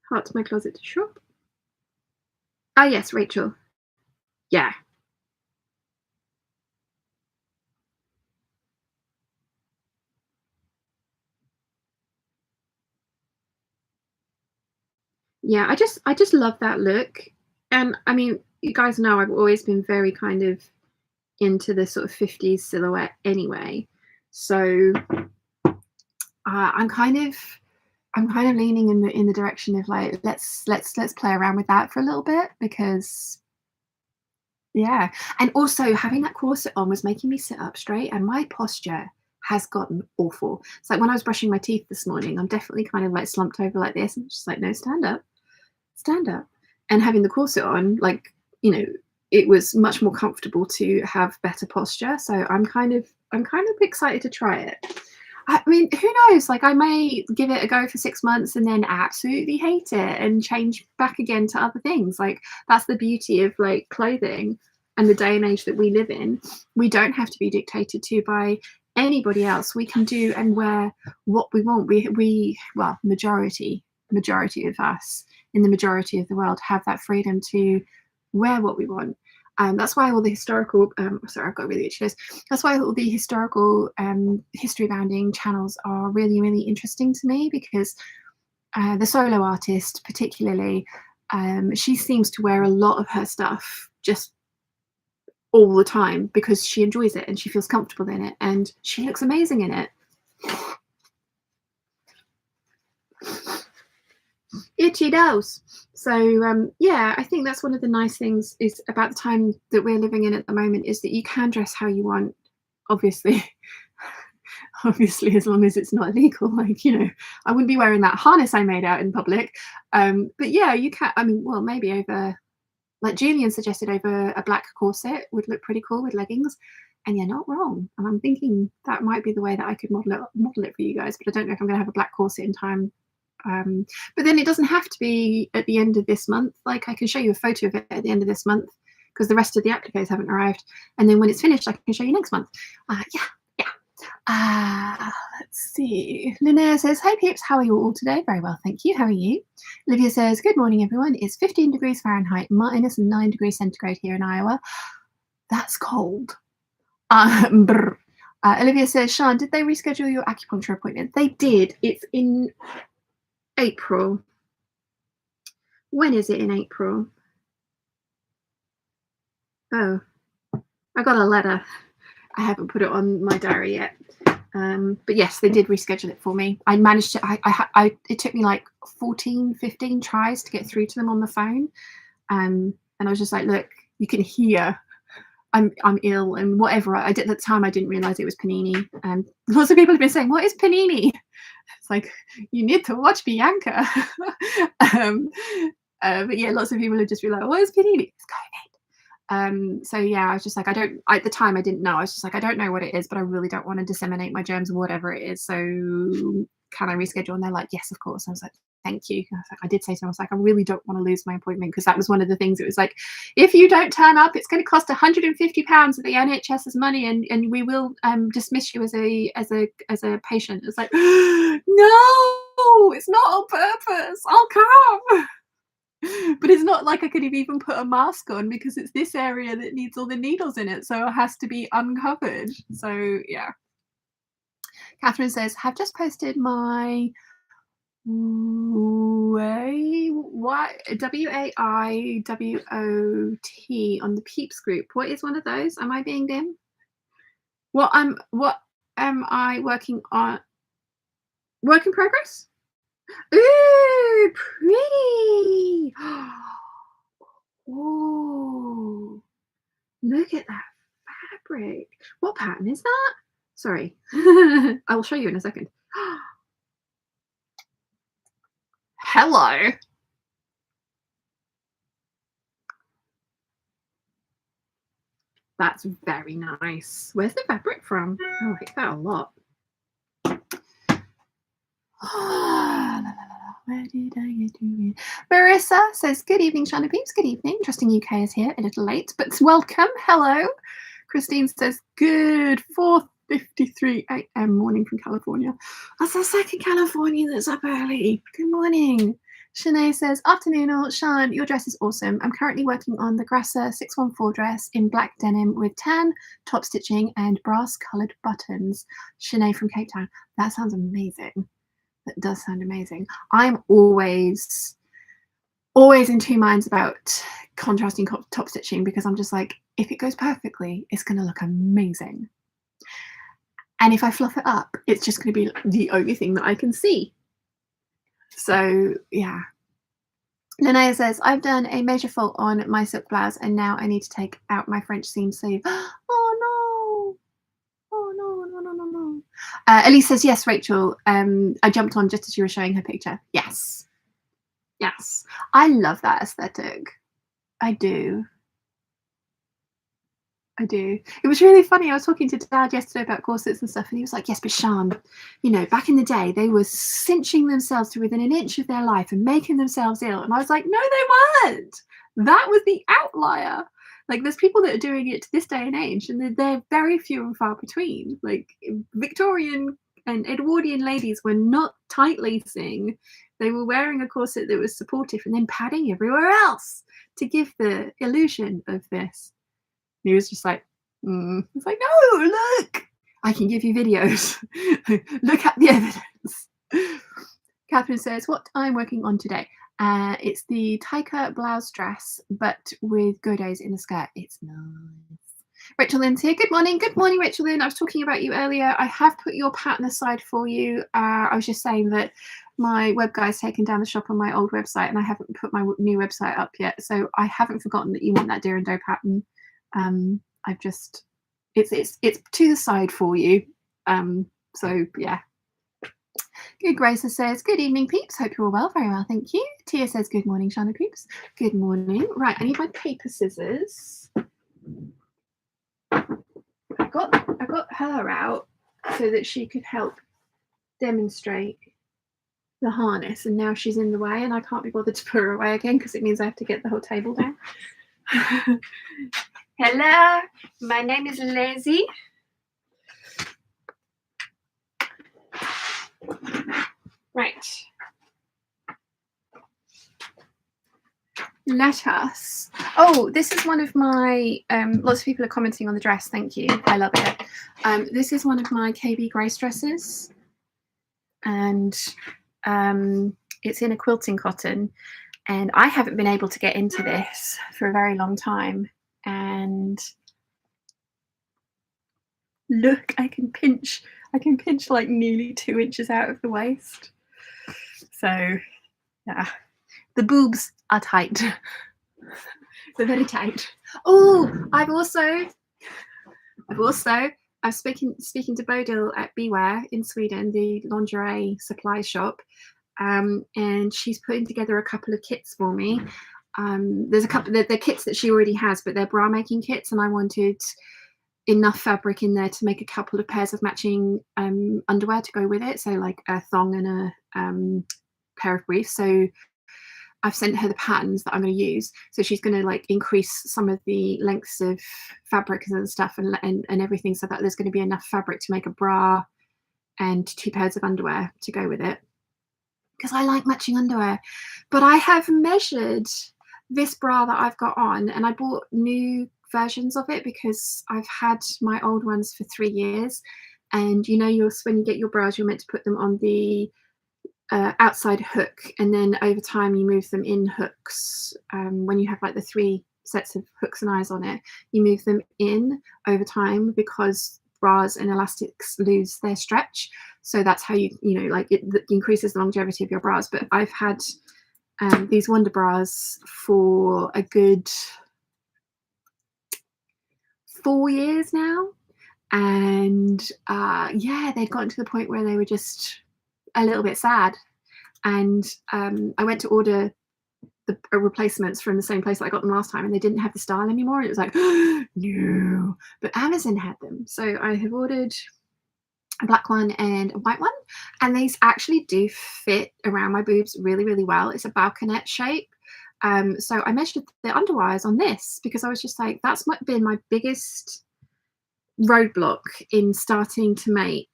Hut My Closet to shop. Ah yes, Rachel. Yeah. Yeah, I just love that look. And I mean, you guys know I've always been very kind of into the sort of 50s silhouette anyway. So I'm kind of leaning in the direction of like let's play around with that for a little bit because yeah. And also having that corset on was making me sit up straight and my posture has gotten awful. It's like when I was brushing my teeth this morning, I'm definitely kind of like slumped over like this and just like, no, stand up. And having the corset on, like, you know, it was much more comfortable to have better posture. So I'm kind of excited to try it. I mean, who knows? Like, I may give it a go for 6 months and then absolutely hate it and change back again to other things. Like, that's the beauty of like clothing and the day and age that we live in. We don't have to be dictated to by anybody else. We can do and wear what we want. We well, majority of us in the majority of the world have that freedom to wear what we want. That's why all the historical, sorry, I've got really itchy nose. That's why all the historical history bounding channels are really, really interesting to me because the solo artist particularly, she seems to wear a lot of her stuff just all the time because she enjoys it and she feels comfortable in it and she looks amazing in it. Itchy nose. So yeah, I think that's one of the nice things is about the time that we're living in at the moment is that you can dress how you want, obviously. Obviously, as long as it's not illegal. Like, you know, I wouldn't be wearing that harness I made out in public. But yeah, you can. I mean, well, maybe over, like Julian suggested, over a black corset would look pretty cool with leggings. And you're not wrong. And I'm thinking that might be the way that I could model it for you guys. But I don't know if I'm going to have a black corset in time. But then it doesn't have to be at the end of this month. Like, I can show you a photo of it at the end of this month because the rest of the appliques haven't arrived. And then when it's finished, I can show you next month. Yeah. Let's see. Linnea says, "Hey peeps, how are you all today?" Very well, thank you. How are you? Olivia says, "Good morning, everyone. It's 15 degrees Fahrenheit, minus 9 degrees centigrade here in Iowa. That's cold." Olivia says, "Sean, did they reschedule your acupuncture appointment?" They did. It's in April. When is it in April? Oh, I got a letter. I haven't put it on my diary yet. But yes, they did reschedule it for me. I managed to, it took me like 14, 15 tries to get through to them on the phone. And I was just like, look, you can hear I'm ill and whatever. I did at the time, I didn't realize it was panini. And lots of people have been saying, what is panini? It's like, you need to watch Bianca. But yeah, lots of people have just been like, what is panini? It's COVID. So yeah, I was just like, at the time I didn't know. I was just like, I don't know what it is, but I really don't want to disseminate my germs or whatever it is. So can I reschedule? And they're like, yes, of course. I was like, thank you. I did say to them, I was like, I really don't want to lose my appointment, because that was one of the things. It was like, if you don't turn up, it's going to cost £150 of the NHS's money, and we will dismiss you as a patient. It's like, no, it's not on purpose. I'll come. But it's not like I could have even put a mask on, because it's this area that needs all the needles in it, so it has to be uncovered. So yeah. Catherine says, have just posted my WAIWOT on the Peeps group. What is one of those? Am I being dim? What am I working on? Work in progress? Ooh, pretty. Oh, look at that fabric. What pattern is that? Sorry. I will show you in a second. Hello. That's very nice. Where's the fabric from? I like that a lot. Where did I get to? Marissa says, good evening, Shana Peeps. Good evening. Trusting UK is here, a little late, but welcome. Hello. Christine says, good 4:53 a.m. morning from California. That's the second California that's up early. Good morning. Shanae says, afternoon all. Shan, your dress is awesome. I'm currently working on the Grasser 614 dress in black denim with tan top stitching and brass coloured buttons. Shanae from Cape Town. That sounds amazing. That does sound amazing. I'm always in two minds about contrasting top stitching, because I'm just like, if it goes perfectly, it's going to look amazing. And if I fluff it up, it's just going to be the only thing that I can see. So yeah. Linnea says, I've done a measure fault on my silk blouse, and now I need to take out my French seam sleeve. Oh no. Oh no. Elise says, yes, Rachel. I jumped on just as you were showing her picture. Yes. I love that aesthetic. I do. It was really funny. I was talking to Dad yesterday about corsets and stuff, and he was like, yes, but Shan, back in the day, they were cinching themselves to within an inch of their life and making themselves ill. And I was like, no, they weren't. That was the outlier. Like, there's people that are doing it to this day and age, and they're very few and far between. Like, Victorian and Edwardian ladies were not tight lacing. They were wearing a corset that was supportive and then padding everywhere else to give the illusion of this. And he was just like, It's like, no, look, I can give you videos. Look at the evidence. Catherine says, what I'm working on today. It's the Taika blouse dress, but with godos in the skirt. It's nice. Rachel Lynn's here. Good morning, Rachel Lynn. I was talking about you earlier. I have put your pattern aside for you. I was just saying that my web guy's taken down the shop on my old website, and I haven't put my new website up yet. So I haven't forgotten that you want that Deer and Doe pattern. I've just, it's to the side for you. So yeah. Good Grace says, good evening, peeps. Hope you're all well. Very well, thank you. Tia says, good morning, Shana peeps. Good morning. Right, I need my paper scissors. I got her out so that she could help demonstrate the harness, and now she's in the way, and I can't be bothered to put her away again, because it means I have to get the whole table down. Hello, my name is Lazy. let us. Oh, this is one of my. Lots of people are commenting on the dress. Thank you. I love it. This is one of my KB Grace dresses, and it's in a quilting cotton. And I haven't been able to get into this for a very long time. And look, I can pinch like nearly 2 inches out of the waist. So yeah, the boobs are tight. They're very tight. Oh, I'm speaking to Bodil at Behaviour in Sweden, the lingerie supply shop, and she's putting together a couple of kits for me. There's a couple, they're kits that she already has, but they're bra making kits, and I wanted enough fabric in there to make a couple of pairs of matching underwear to go with it, so like a thong and a pair of briefs. So I've sent her the patterns that I'm going to use, so she's going to like increase some of the lengths of fabric and stuff and everything, so that there's going to be enough fabric to make a bra and 2 pairs of underwear to go with it, because I like matching underwear. But I have measured this bra that I've got on, and I bought new versions of it because I've had my old ones for 3 years, and you know, when you get your bras, you're meant to put them on the outside hook, and then over time you move them in hooks. When you have like the 3 sets of hooks and eyes on it, you move them in over time because bras and elastics lose their stretch. So that's how you know, like it increases the longevity of your bras. But I've had these Wonder bras for a good 4 years now, and yeah, they'd gotten to the point where they were just a little bit sad, and I went to order the replacements from the same place that I got them last time, and they didn't have the style anymore, and it was like no, but Amazon had them. So I have ordered a black one and a white one, and these actually do fit around my boobs really, really well. It's a balconette shape. So I measured the underwires on this because I was just like, that's been my biggest roadblock in starting to make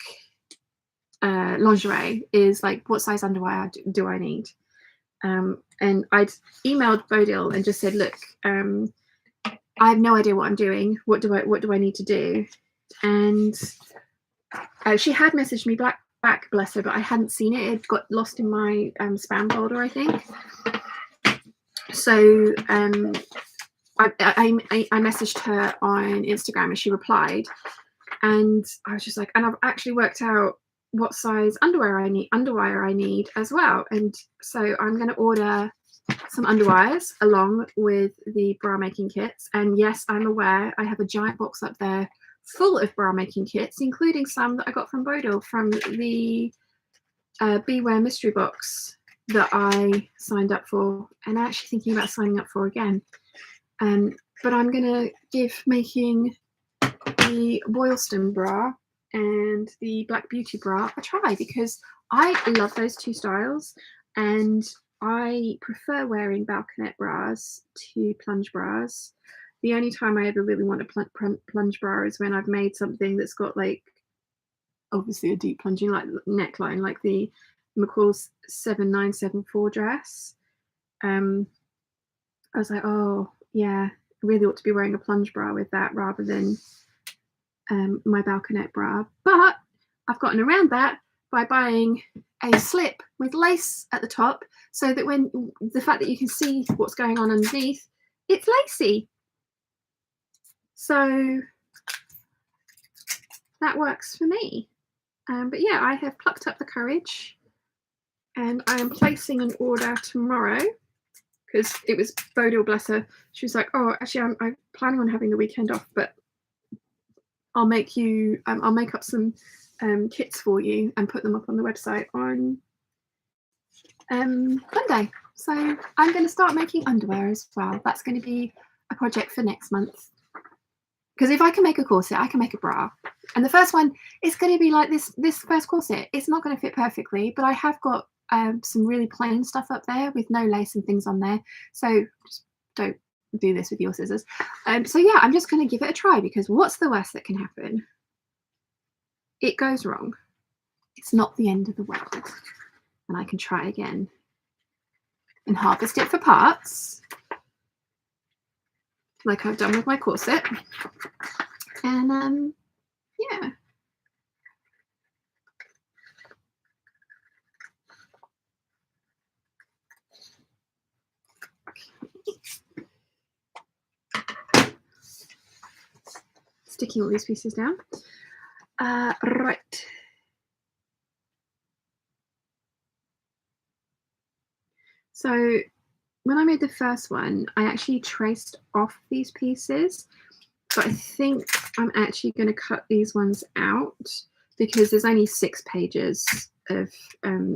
lingerie, is like, what size underwear do I need? And I'd emailed Bodil and just said, look, I have no idea what I'm doing. What do I need to do? And she had messaged me back, bless her, but I hadn't seen it. It got lost in my spam folder, I think. So I messaged her on Instagram, and she replied, and I was just like, and I've actually worked out what size underwear I need as well. And so I'm going to order some underwires along with the bra making kits. And yes, I'm aware I have a giant box up there full of bra making kits, including some that I got from Bodil from the Beware mystery box that I signed up for, and actually thinking about signing up for again. But I'm going to give making the Boylston bra and the Black Beauty bra a try, because I love those 2 styles, and I prefer wearing balconette bras to plunge bras. The only time I ever really want a plunge bra is when I've made something that's got like obviously a deep plunging like neckline, like the McCall's 7974 dress. I was like, oh yeah, I really ought to be wearing a plunge bra with that rather than my balconette bra. But I've gotten around that by buying a slip with lace at the top, so that when the fact that you can see what's going on underneath, it's lacy. So that works for me. But yeah, I have plucked up the courage, and I am placing an order tomorrow, because it was Bodil, bless her. She was like, oh, actually, I'm planning on having the weekend off, but I'll make up some kits for you and put them up on the website on Monday. So I'm going to start making underwear as well. That's going to be a project for next month, because if I can make a corset, I can make a bra. And the first one is going to be like this first corset. It's not going to fit perfectly, but I have got some really plain stuff up there with no lace and things on there. So just don't do this with your scissors. So yeah, I'm just going to give it a try, because what's the worst that can happen? It goes wrong. It's not the end of the world, and I can try again and harvest it for parts like I've done with my corset. And yeah. Sticking all these pieces down. Right. So when I made the first one, I actually traced off these pieces, but I think I'm actually going to cut these ones out because there's only 6 pages of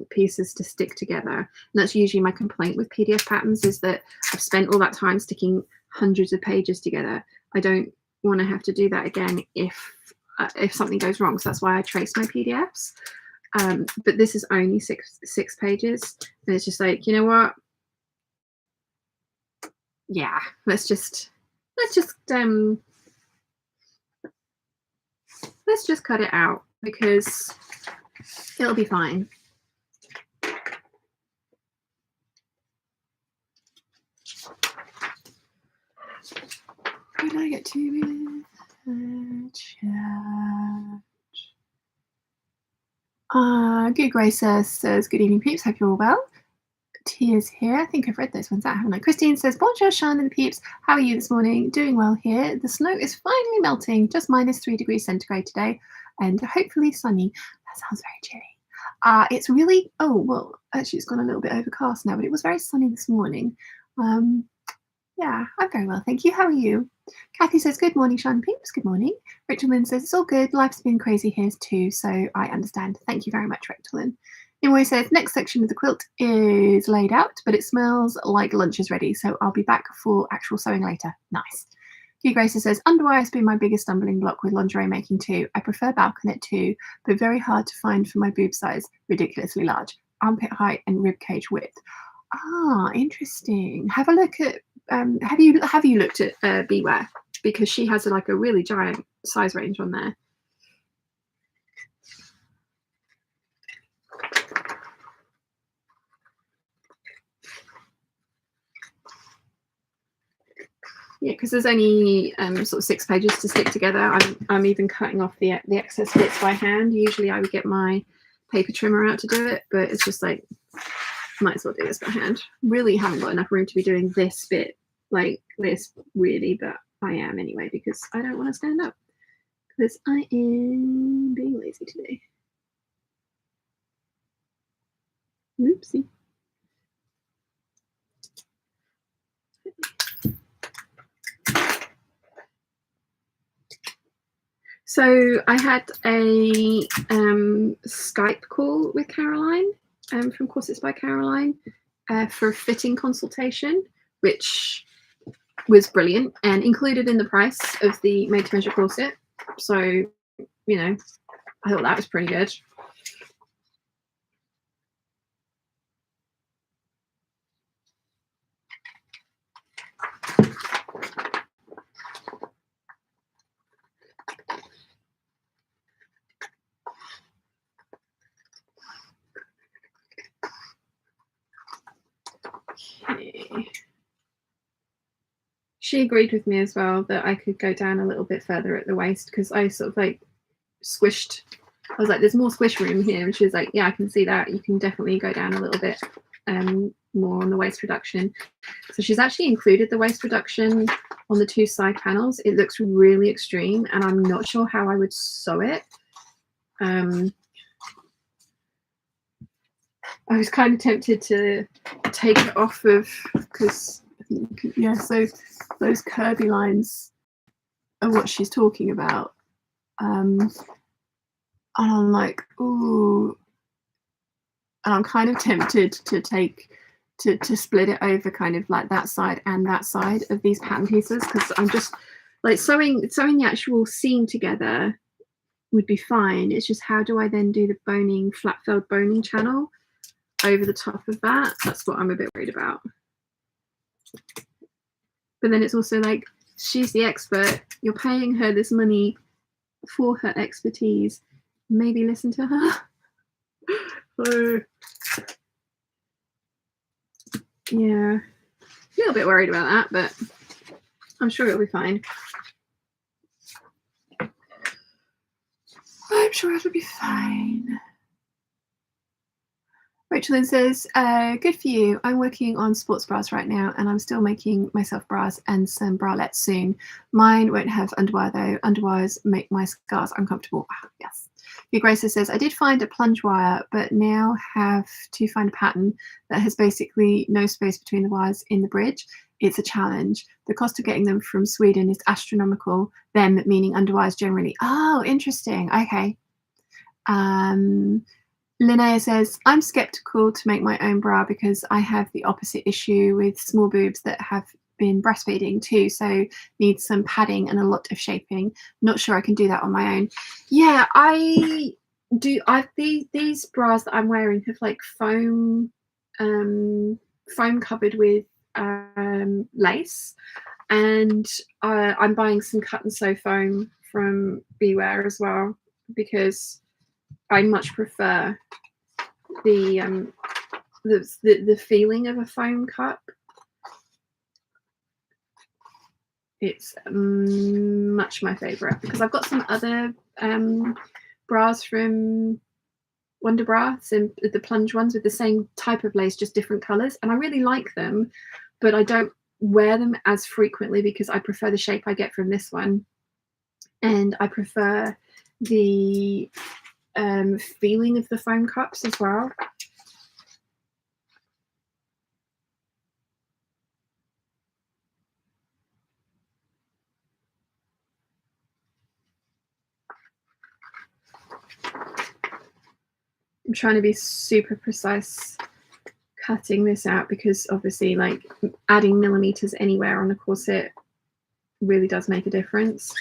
pieces to stick together. And that's usually my complaint with PDF patterns, is that I've spent all that time sticking hundreds of pages together. I don't want to have to do that again if something goes wrong. So that's why I trace my PDFs. But this is only six pages, and it's just like, you know what? Yeah, let's just cut it out because it'll be fine. Where did I get to with chat? Good Grace says, good evening, peeps. Hope you're all well. Tears here. I think I've read those ones out, haven't I? Christine says, bonjour, Sean and the peeps. How are you this morning? Doing well here. The snow is finally melting, just -3 degrees centigrade today, and hopefully sunny. That sounds very chilly. It's really, oh, well, actually it's gone a little bit overcast now, but it was very sunny this morning. Yeah, I'm very well, thank you. How are you? Kathy says, good morning, Sean and peeps. Good morning. Rachel says, it's all good. Life's been crazy here too, so I understand. Thank you very much, Rachel. Anyway, says next section of the quilt is laid out, but it smells like lunch is ready, so I'll be back for actual sewing later. Nice. Hugh Grace says, underwear has been my biggest stumbling block with lingerie making too. I prefer balconette too, but very hard to find for my boob size, ridiculously large, armpit height and rib cage width. Interesting. Have a look at, have you looked at Bewear? Because she has like a really giant size range on there. Yeah, because there's only sort of 6 pages to stick together. I'm even cutting off the excess bits by hand. Usually I would get my paper trimmer out to do it, but it's just like, might as well do this by hand. Really haven't got enough room to be doing this bit like this, really, but I am anyway because I don't want to stand up because I am being lazy today. Oopsie. So I had a Skype call with Caroline from Corsets by Caroline for a fitting consultation, which was brilliant and included in the price of the made-to-measure corset. So, you know, I thought that was pretty good. Okay. She agreed with me as well that I could go down a little bit further at the waist because I sort of like squished. I was like, there's more squish room here. And she was like, yeah, I can see that. You can definitely go down a little bit more on the waist reduction. So she's actually included the waist reduction on the 2 side panels. It looks really extreme and I'm not sure how I would sew it. I was kind of tempted to take it off of, because yeah, so those curvy lines are what she's talking about. And I'm like, ooh, and I'm kind of tempted to take to split it over kind of like that side and that side of these pattern pieces, because I'm just like sewing the actual seam together would be fine. It's just how do I then do the boning, flat felled boning channel over the top of that? That's what I'm a bit worried about. But then it's also like, she's the expert. You're paying her this money for her expertise. Maybe listen to her. So, yeah, a little bit worried about that, but I'm sure it'll be fine. I'm sure it'll be fine. Rachel says, good for you. I'm working on sports bras right now and I'm still making myself bras and some bralettes soon. Mine won't have underwire though. Underwires make my scars uncomfortable. Ah, yes. Grace says, I did find a plunge wire, but now have to find a pattern that has basically no space between the wires in the bridge. It's a challenge. The cost of getting them from Sweden is astronomical, them meaning underwires generally. Oh, interesting. Okay. Linnea says, I'm skeptical to make my own bra because I have the opposite issue with small boobs that have been breastfeeding too, so need some padding and a lot of shaping. Not sure I can do that on my own. Yeah, I do. These bras that I'm wearing have like foam covered with lace, and I'm buying some cut and sew foam from Behaviour as well because I much prefer the feeling of a foam cup. It's much my favorite because I've got some other bras from Wonder Bra, and the plunge ones with the same type of lace, just different colors, and I really like them, but I don't wear them as frequently because I prefer the shape I get from this one, and I prefer the feeling of the foam cups as well. I'm trying to be super precise cutting this out because obviously like adding millimeters anywhere on a corset really does make a difference.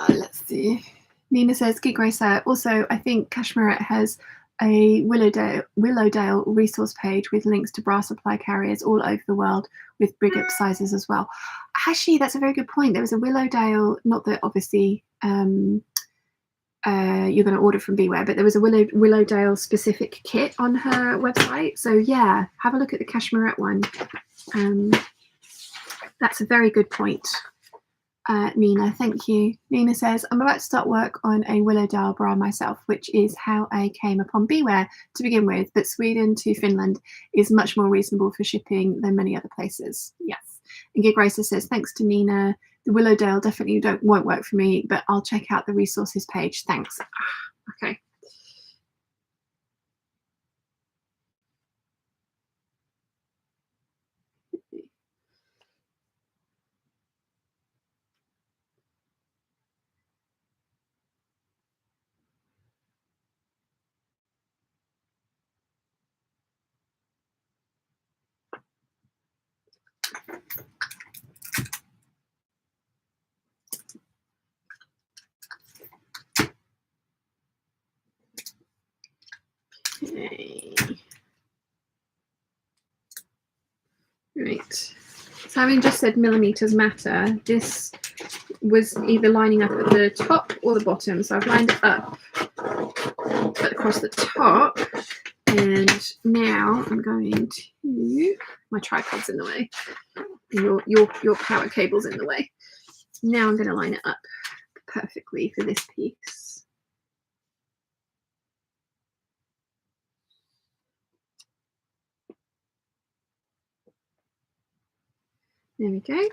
Let's see. Nina says, Gig Racer. Also, I think Cashmerette has a Willowdale resource page with links to bra supply carriers all over the world with bigger sizes as well. Actually, that's a very good point. There was a Willowdale, not that obviously you're going to order from Beware, but there was a Willowdale specific kit on her website. So yeah, have a look at the Cashmerette one. That's a very good point. Nina, thank you. Nina says, I'm about to start work on a Willowdale bra myself, which is how I came upon Beware to begin with, but Sweden to Finland is much more reasonable for shipping than many other places. Yes. And Gig Racer says, thanks to Nina, the Willowdale definitely won't work for me, but I'll check out the resources page. Thanks. Okay. Okay. Right. So having just said millimeters matter, this was either lining up at the top or the bottom. So I've lined it up across the top, and now I'm going to, my tripod's in the way, and your power cable's in the way. Now I'm going to line it up perfectly for this piece. There we go.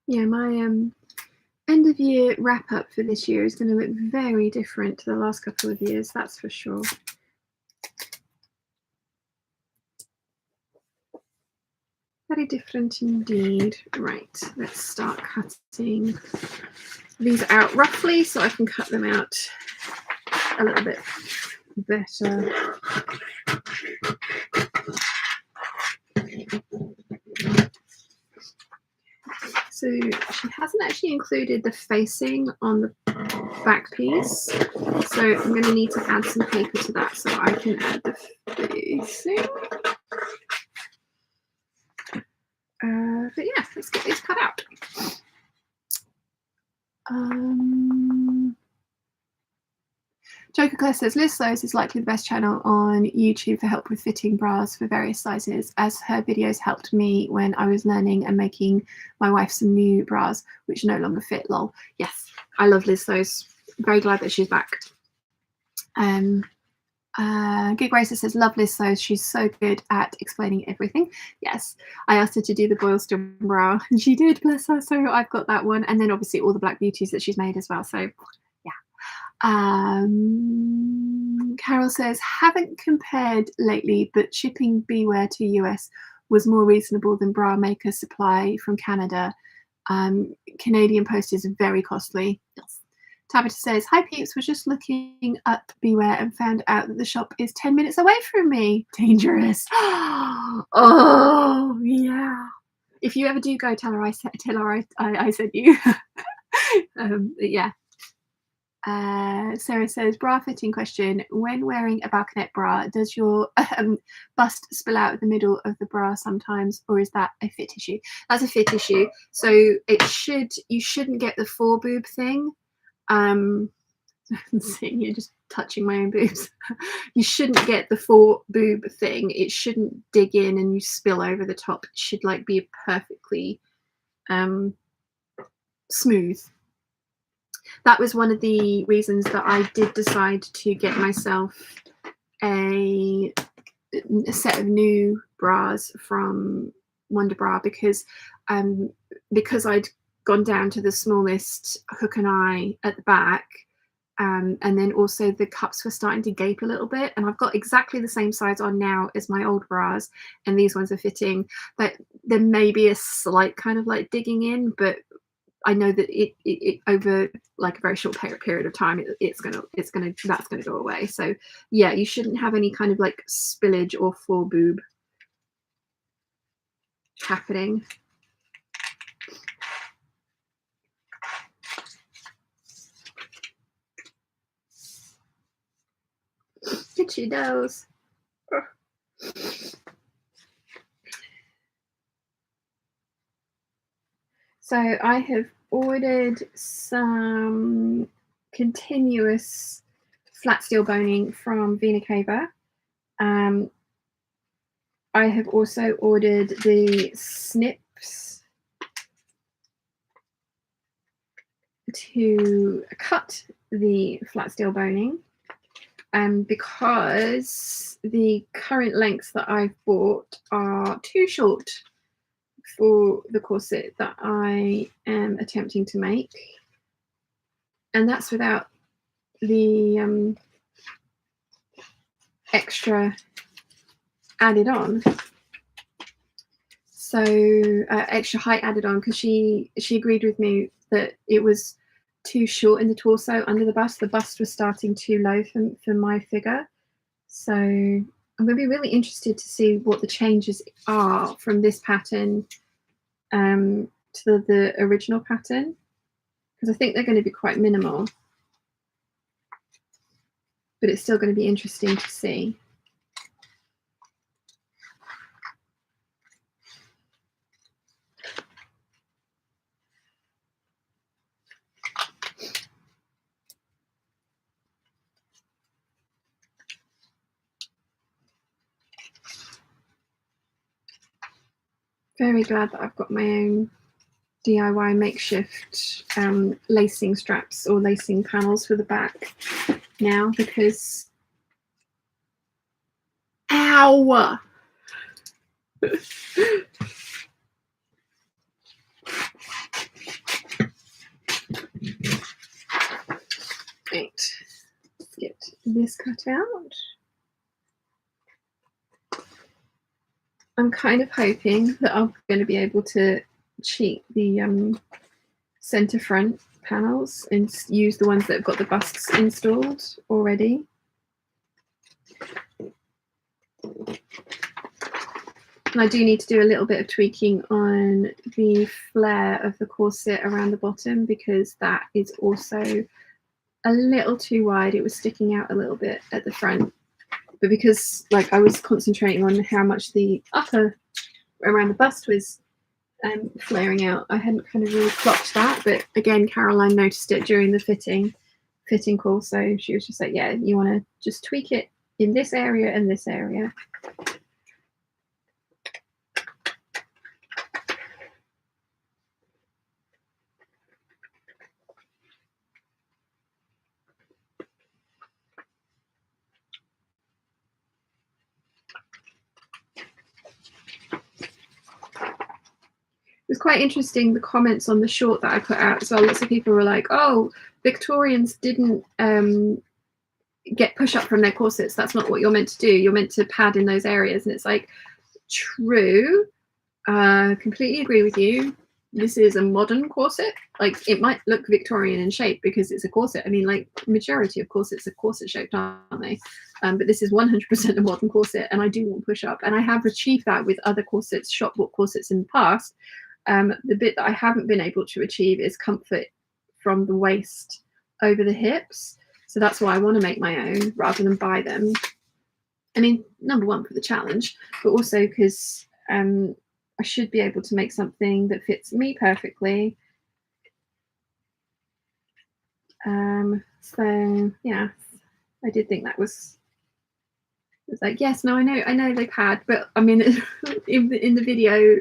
Yeah, my end of year wrap up for this year is going to look very different to the last couple of years, that's for sure. Very different indeed. Right, let's start cutting these out roughly so I can cut them out a little bit better. So she hasn't actually included the facing on the back piece. So I'm going to need to add some paper to that so I can add the facing. But yeah, let's get this cut out. Joker Claire says Liz Slows is likely the best channel on YouTube for help with fitting bras for various sizes, as her videos helped me when I was learning and making my wife some new bras which no longer fit. Lol. Yes, I love Liz Slows. Very glad that she's back. Gig Racer says love Liz Slows. She's so good at explaining everything. Yes, I asked her to do the Boylston bra and she did, bless her. So I've got that one, and then obviously all the Black Beauties that she's made as well. So Carol says, haven't compared lately, but shipping Bewear to US was more reasonable than bra maker supply from Canada. Canadian post is very costly. Yes. Tabitha says, hi Peeps, was just looking up Bewear and found out that the shop is 10 minutes away from me. Dangerous. Oh, yeah. If you ever do go, tell her I sent you. Yeah. Sarah says, bra fitting question. When wearing a balconette bra, does your bust spill out the middle of the bra sometimes, or is that a fit issue? That's a fit issue. So you shouldn't get the foreboob thing. Seeing you just touching my own boobs. You shouldn't get the foreboob thing. It shouldn't dig in and you spill over the top. It should like be perfectly smooth. That was one of the reasons that I did decide to get myself a set of new bras from Wonder Bra, because I'd gone down to the smallest hook and eye at the back, and then also the cups were starting to gape a little bit, and I've got exactly the same size on now as my old bras, and these ones are fitting, but there may be a slight kind of like digging in, but I know that it over like a very short period of time, that's gonna go away. So yeah, you shouldn't have any kind of like spillage or foreboob happening. Itchy nose. So I have ordered some continuous flat steel boning from Vina Cava. I have also ordered the snips to cut the flat steel boning, because the current lengths that I've bought are too short for the corset that I am attempting to make, and that's without the extra added on. So extra height added on, because she agreed with me that it was too short in the torso under the bust. The bust was starting too low for my figure. So I'm going to be really interested to see what the changes are from this pattern to the original pattern, because I think they're going to be quite minimal, but it's still going to be interesting to see. Very glad that I've got my own DIY makeshift lacing straps or lacing panels for the back now, because ow. Right, let's get this cut out. I'm kind of hoping that I'm going to be able to cheat the center front panels and use the ones that have got the busts installed already. And I do need to do a little bit of tweaking on the flare of the corset around the bottom, because that is also a little too wide. It was sticking out a little bit at the front, but because like I was concentrating on how much the upper around the bust was flaring out, I hadn't kind of really clocked that. But again, Caroline noticed it during the fitting call, so she was just like, yeah, you want to just tweak it in this area and this area. It was quite interesting, the comments on the short that I put out as well. Lots of people were like, oh, Victorians didn't get push up from their corsets. That's not what you're meant to do. You're meant to pad in those areas. And it's like, true, completely agree with you. This is a modern corset. Like, it might look Victorian in shape because it's a corset. I mean, like, majority of corsets are corset shaped, aren't they? But this is 100% a modern corset, and I do want push up. And I have achieved that with other corsets, shop bought corsets in the past. The bit that I haven't been able to achieve is comfort from the waist over the hips. So that's why I want to make my own rather than buy them. I mean, number one, for the challenge, but also because I should be able to make something that fits me perfectly. So yeah, I did think that was like, yes, no, I know they pad, but I mean, in the video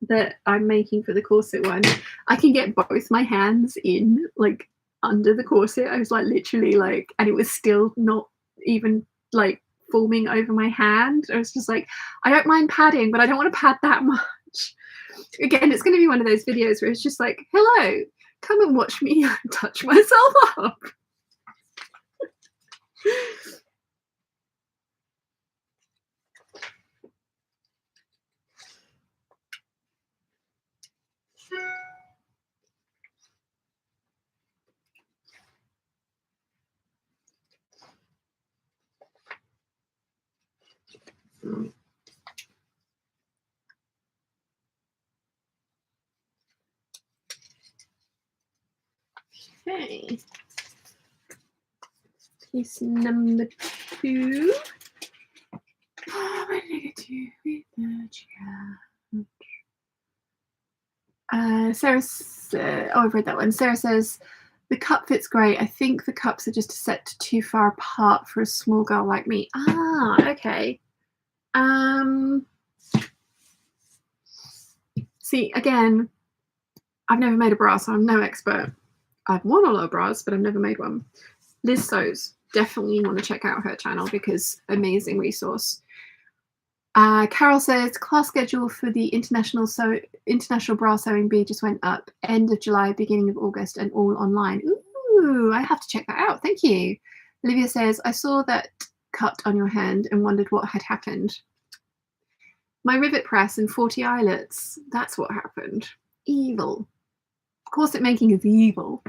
that I'm making for the corset one, I can get both my hands in, like, under the corset. I was like literally like, and it was still not even like forming over my hand. I was just like, I don't mind padding, but I don't want to pad that much. Again, it's going to be one of those videos where it's just like, hello, come and watch me touch myself up. Okay. Piece number 2. Oh, where did I get to with the chair? Sarah said, oh, I've read that one. Sarah says, the cup fits great. I think the cups are just set too far apart for a small girl like me. Ah, okay. See, again, I've never made a bra, so I'm no expert. I've worn a lot of bras, but I've never made one. Liz Sews, definitely want to check out her channel because amazing resource. Carol says, class schedule for the international bra sewing bee just went up end of July, beginning of August, and all online. Ooh, I have to check that out. Thank you. Olivia says, I saw that cut on your hand and wondered what had happened. My rivet press and 40 eyelets. That's what happened. Evil. Corset making is evil.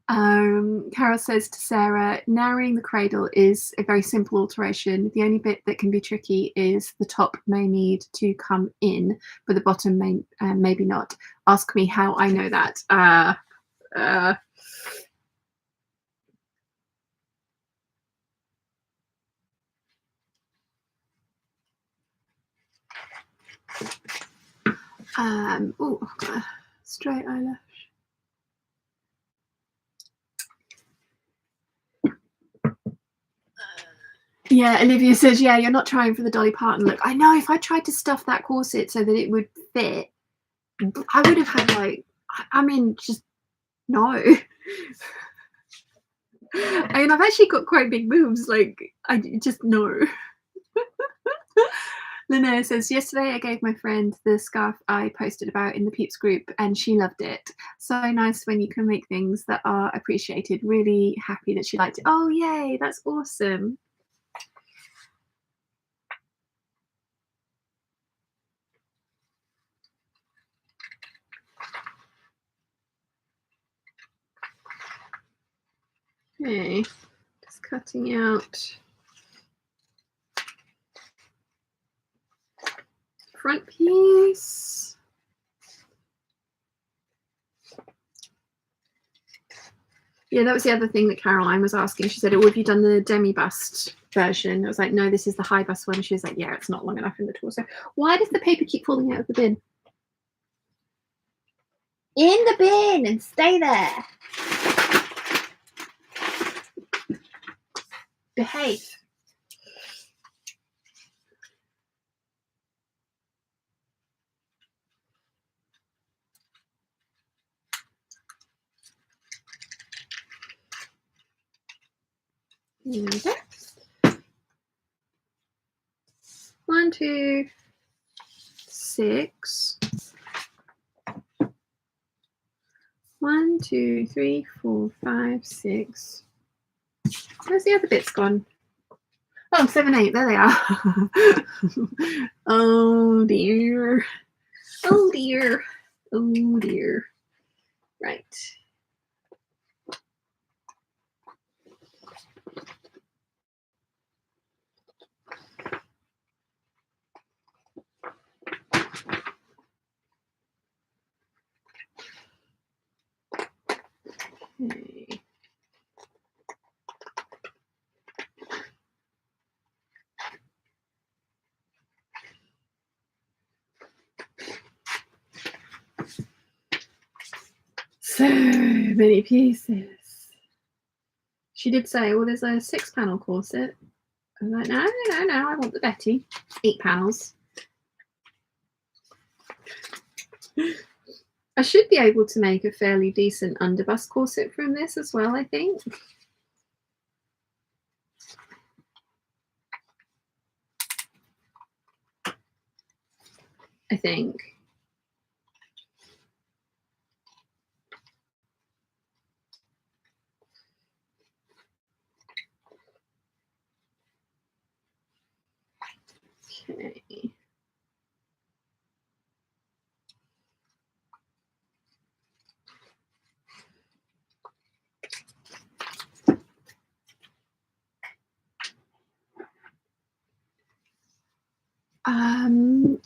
Carol says to Sarah, narrowing the cradle is a very simple alteration. The only bit that can be tricky is the top may need to come in, but the bottom may maybe not. Ask me how I know that. Oh, I've got a straight eyelash. Yeah, Olivia says, yeah, you're not trying for the Dolly Parton look. I know, if I tried to stuff that corset so that it would fit, I would have had like, I mean, just no. I mean, I've actually got quite big boobs, like, I just no. Linnea says, yesterday I gave my friend the scarf I posted about in the Peeps group and she loved it. So nice when you can make things that are appreciated. Really happy that she liked it. Oh, yay, that's awesome. Okay, just cutting out. front piece. Yeah, that was the other thing that Caroline was asking. She said, oh, have you done the demi-bust version? I was like, no, this is the high bust one. She was like, yeah, it's not long enough in the torso. Why does the paper keep falling out of the bin? In the bin and stay there. Behave. There we go. 1, 2, 6. 1, 2, 3, 4, 5, 6. Where's the other bits gone? Oh, 7, 8. There they are. Oh dear. Oh dear. Oh dear. Right. Okay. So many pieces. She did say, well, there's a 6-panel corset. I'm like, no, I want the Betty. 8 panels. I should be able to make a fairly decent underbust corset from this as well, I think. Okay.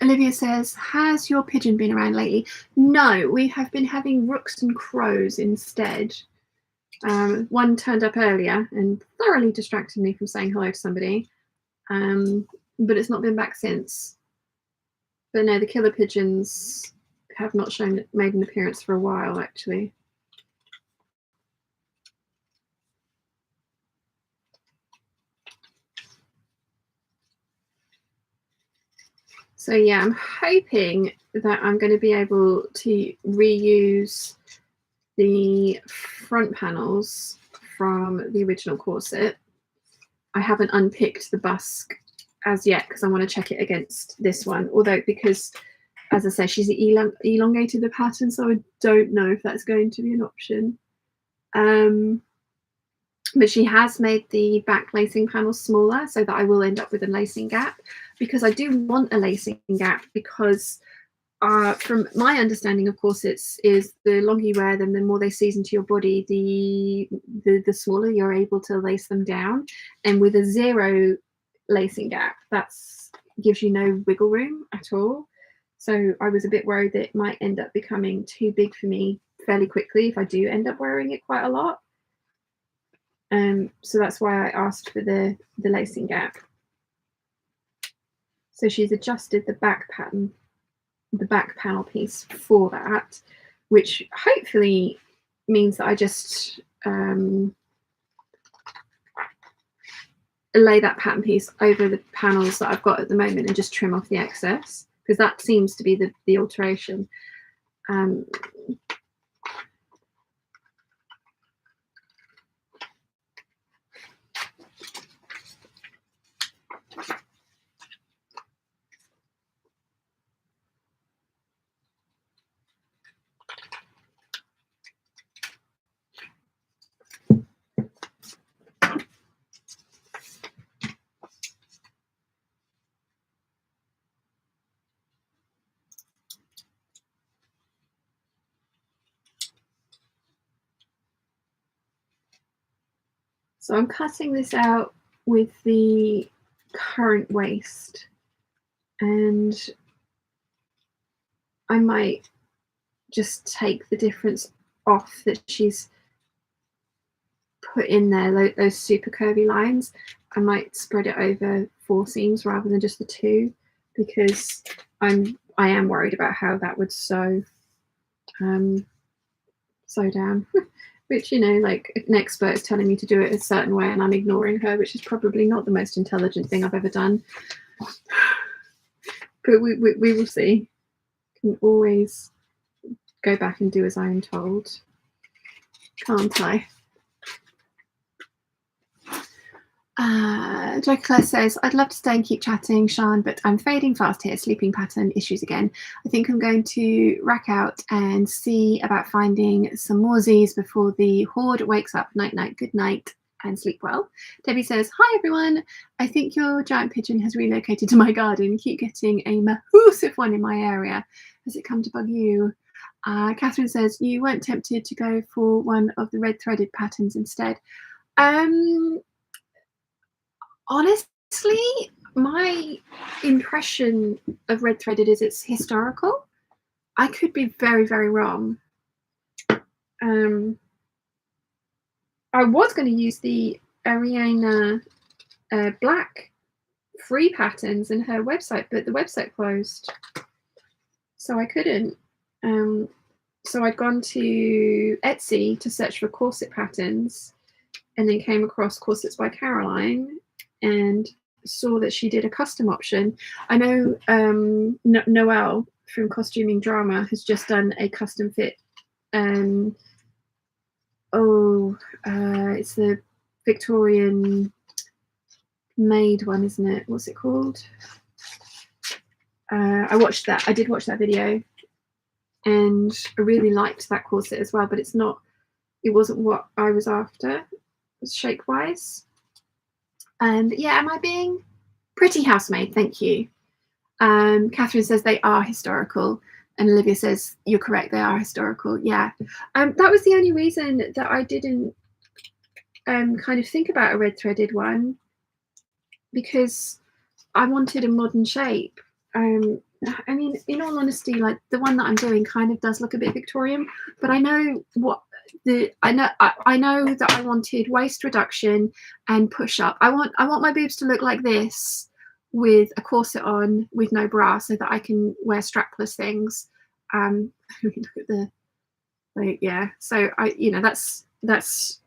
Olivia says, has your pigeon been around lately? No, we have been having rooks and crows instead. One turned up earlier and thoroughly distracted me from saying hello to somebody, but it's not been back since. But no, the killer pigeons have not made an appearance for a while, actually. So yeah, I'm hoping that I'm going to be able to reuse the front panels from the original corset. I haven't unpicked the busk as yet because I want to check it against this one, although because, as I say, she's elongated the pattern, so I don't know if that's going to be an option. But she has made the back lacing panel smaller so that I will end up with a lacing gap, because I do want a lacing gap, because from my understanding of corsets is the longer you wear them, the more they seize into your body, the smaller you're able to lace them down. And with a 0 lacing gap, that gives you no wiggle room at all. So I was a bit worried that it might end up becoming too big for me fairly quickly if I do end up wearing it quite a lot. So that's why I asked for the lacing gap. So she's adjusted the back pattern, the back panel piece for that, which hopefully means that I just lay that pattern piece over the panels that I've got at the moment and just trim off the excess, because that seems to be the alteration. So I'm cutting this out with the current waist, and I might just take the difference off that she's put in there, those super curvy lines. I might spread it over 4 seams rather than just the 2, because I am worried about how that would sew down. Which, you know, like an expert is telling me to do it a certain way and I'm ignoring her, which is probably not the most intelligent thing I've ever done. But we will see. Can always go back and do as I am told, can't I? Joe says, I'd love to stay and keep chatting, Sean, but I'm fading fast here. Sleeping pattern issues again. I think I'm going to rack out and see about finding some more Z's before the horde wakes up. Night, night, good night, and sleep well. Debbie says, hi, everyone. I think your giant pigeon has relocated to my garden. Keep getting a massive one in my area. Has it come to bug you? Catherine says, you weren't tempted to go for one of the red threaded patterns instead. Honestly, my impression of red threaded is it's historical. I could be very, very wrong. I was going to use the Ariana black free patterns in her website, but the website closed, so I couldn't. So I'd gone to Etsy to search for corset patterns, and then came across Corsets by Caroline and saw that she did a custom option. I know Noelle from Costuming Drama has just done a custom fit. It's the Victorian made one, isn't it? What's it called? I watched that. I did watch that video, and I really liked that corset as well. But it wasn't what I was after, shape wise. Yeah, am I being pretty housemaid? Thank you. Catherine says they are historical, and Olivia says you're correct, they are historical. Yeah, that was the only reason that I didn't kind of think about a red threaded one, because I wanted a modern shape. I mean, in all honesty, like the one that I'm doing kind of does look a bit Victorian, but I know what I know that I wanted waist reduction and push up. I want my boobs to look like this with a corset on with no bra, so that I can wear strapless things. Look at the yeah. So that's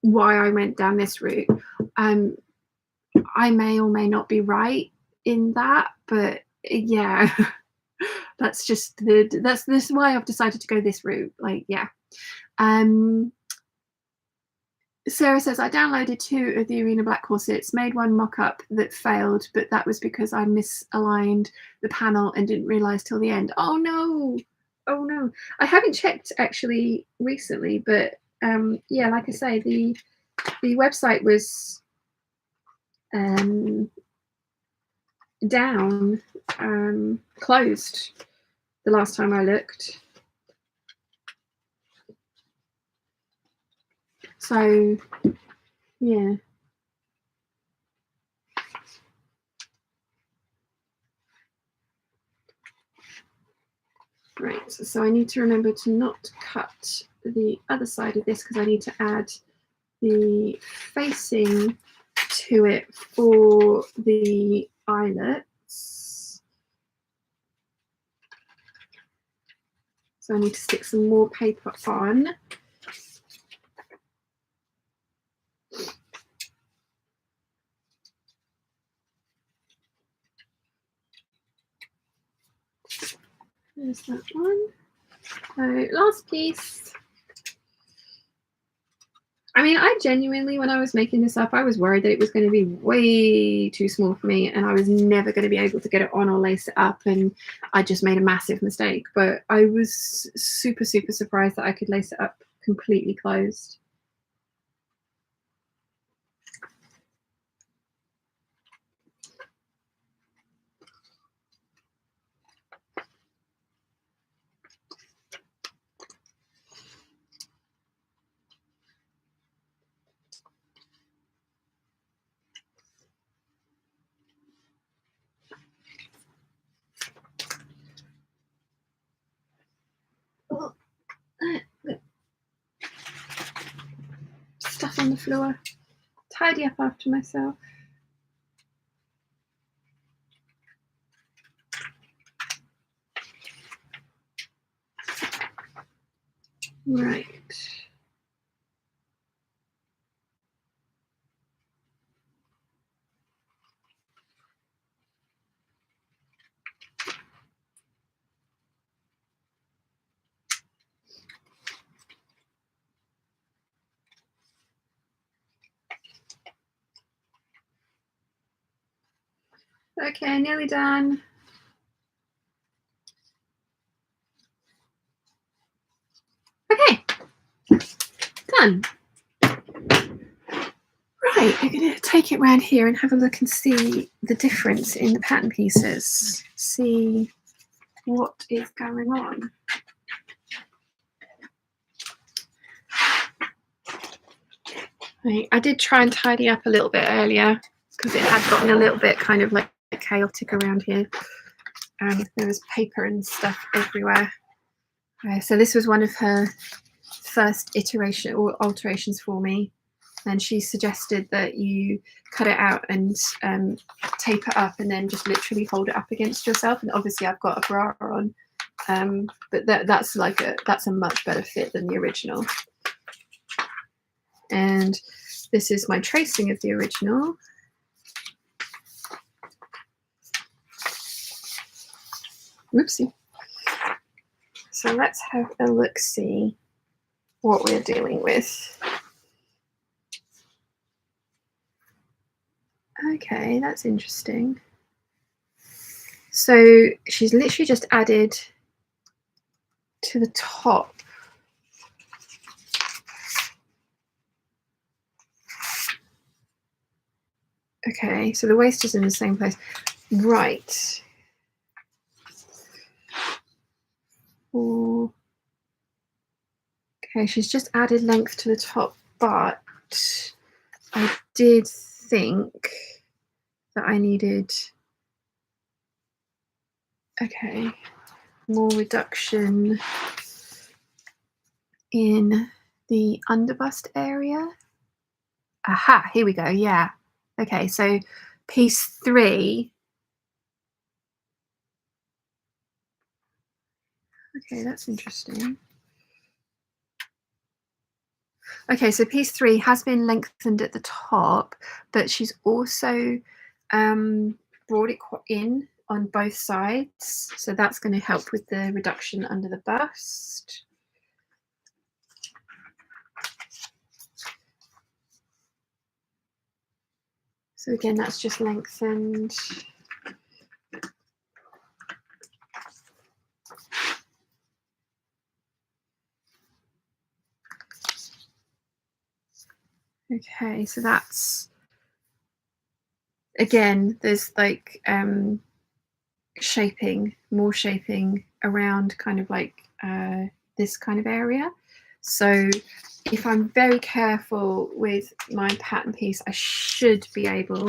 why I went down this route. I may or may not be right in that, but yeah, that's just this is why I've decided to go this route. Like, yeah. Sarah says, I downloaded 2 of the Arena Black corsets, made one mock-up that failed, but that was because I misaligned the panel and didn't realize till the end. Oh no, oh no. I haven't checked actually recently, but yeah, like I say, the website was down, closed the last time I looked. So yeah. Right, so I need to remember to not cut the other side of this, because I need to add the facing to it for the eyelets. So I need to stick some more paper on. There's that one. So last piece. I mean, I genuinely, when I was making this up, I was worried that it was going to be way too small for me and I was never going to be able to get it on or lace it up, and I just made a massive mistake. But I was super, super surprised that I could lace it up completely closed. stuff on the floor. Tidy up after myself. Right. Okay, nearly done. Okay, done. Right, I'm going to take it around here and have a look and see the difference in the pattern pieces. See what is going on. Right, I did try and tidy up a little bit earlier because it had gotten a little bit kind of like chaotic around here. There was paper and stuff everywhere. So this was one of her first iteration or alterations for me, and she suggested that you cut it out and tape it up and then just literally hold it up against yourself. And obviously I've got a bra on, but that's a much better fit than the original. And this is my tracing of the original. Whoopsie. So let's have a look-see what we're dealing with. Okay, that's interesting. So she's literally just added to the top. Okay, so the waist is in the same place. Right. Ooh. Okay, she's just added length to the top, but I did think that I needed, okay, more reduction in the underbust area. Aha, here we go, yeah. Okay, so piece 3. Okay, that's interesting. Okay, so piece 3 has been lengthened at the top, but she's also brought it in on both sides. So that's going to help with the reduction under the bust. So again, that's just lengthened. Okay, so that's, again, there's like shaping, more shaping around kind of like this kind of area. So if I'm very careful with my pattern piece, I should be able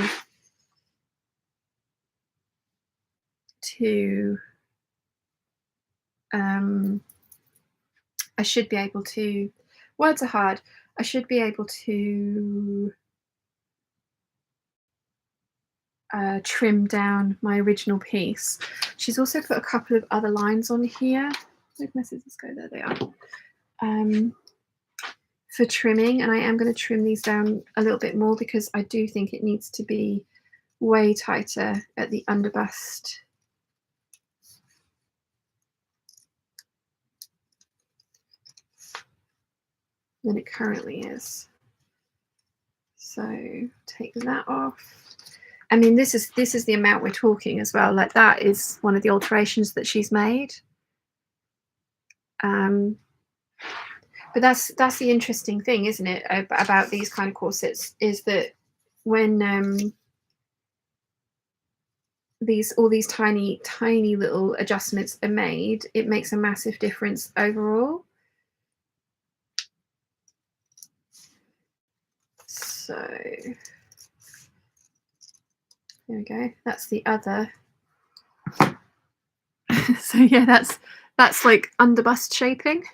to words are hard. I should be able to trim down my original piece. She's also put a couple of other lines on here. Where'd my scissors go? There they are. For trimming, and I am going to trim these down a little bit more because I do think it needs to be way tighter at the underbust. Than it currently is. So take that off. I mean, this is the amount we're talking as well. Like that is one of the alterations that she's made. But that's the interesting thing, isn't it, about these kind of corsets, is that when all these tiny little adjustments are made, it makes a massive difference overall. So there we go. That's the other. So yeah, that's like underbust shaping.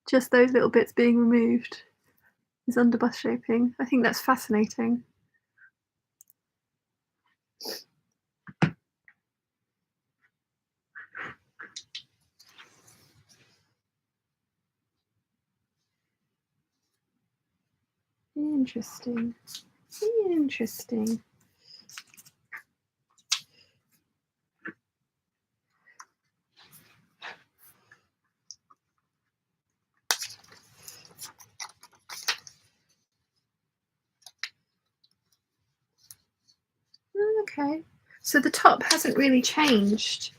Just those little bits being removed. is underbust shaping. I think that's fascinating. Interesting. Interesting. Okay, so the top hasn't really changed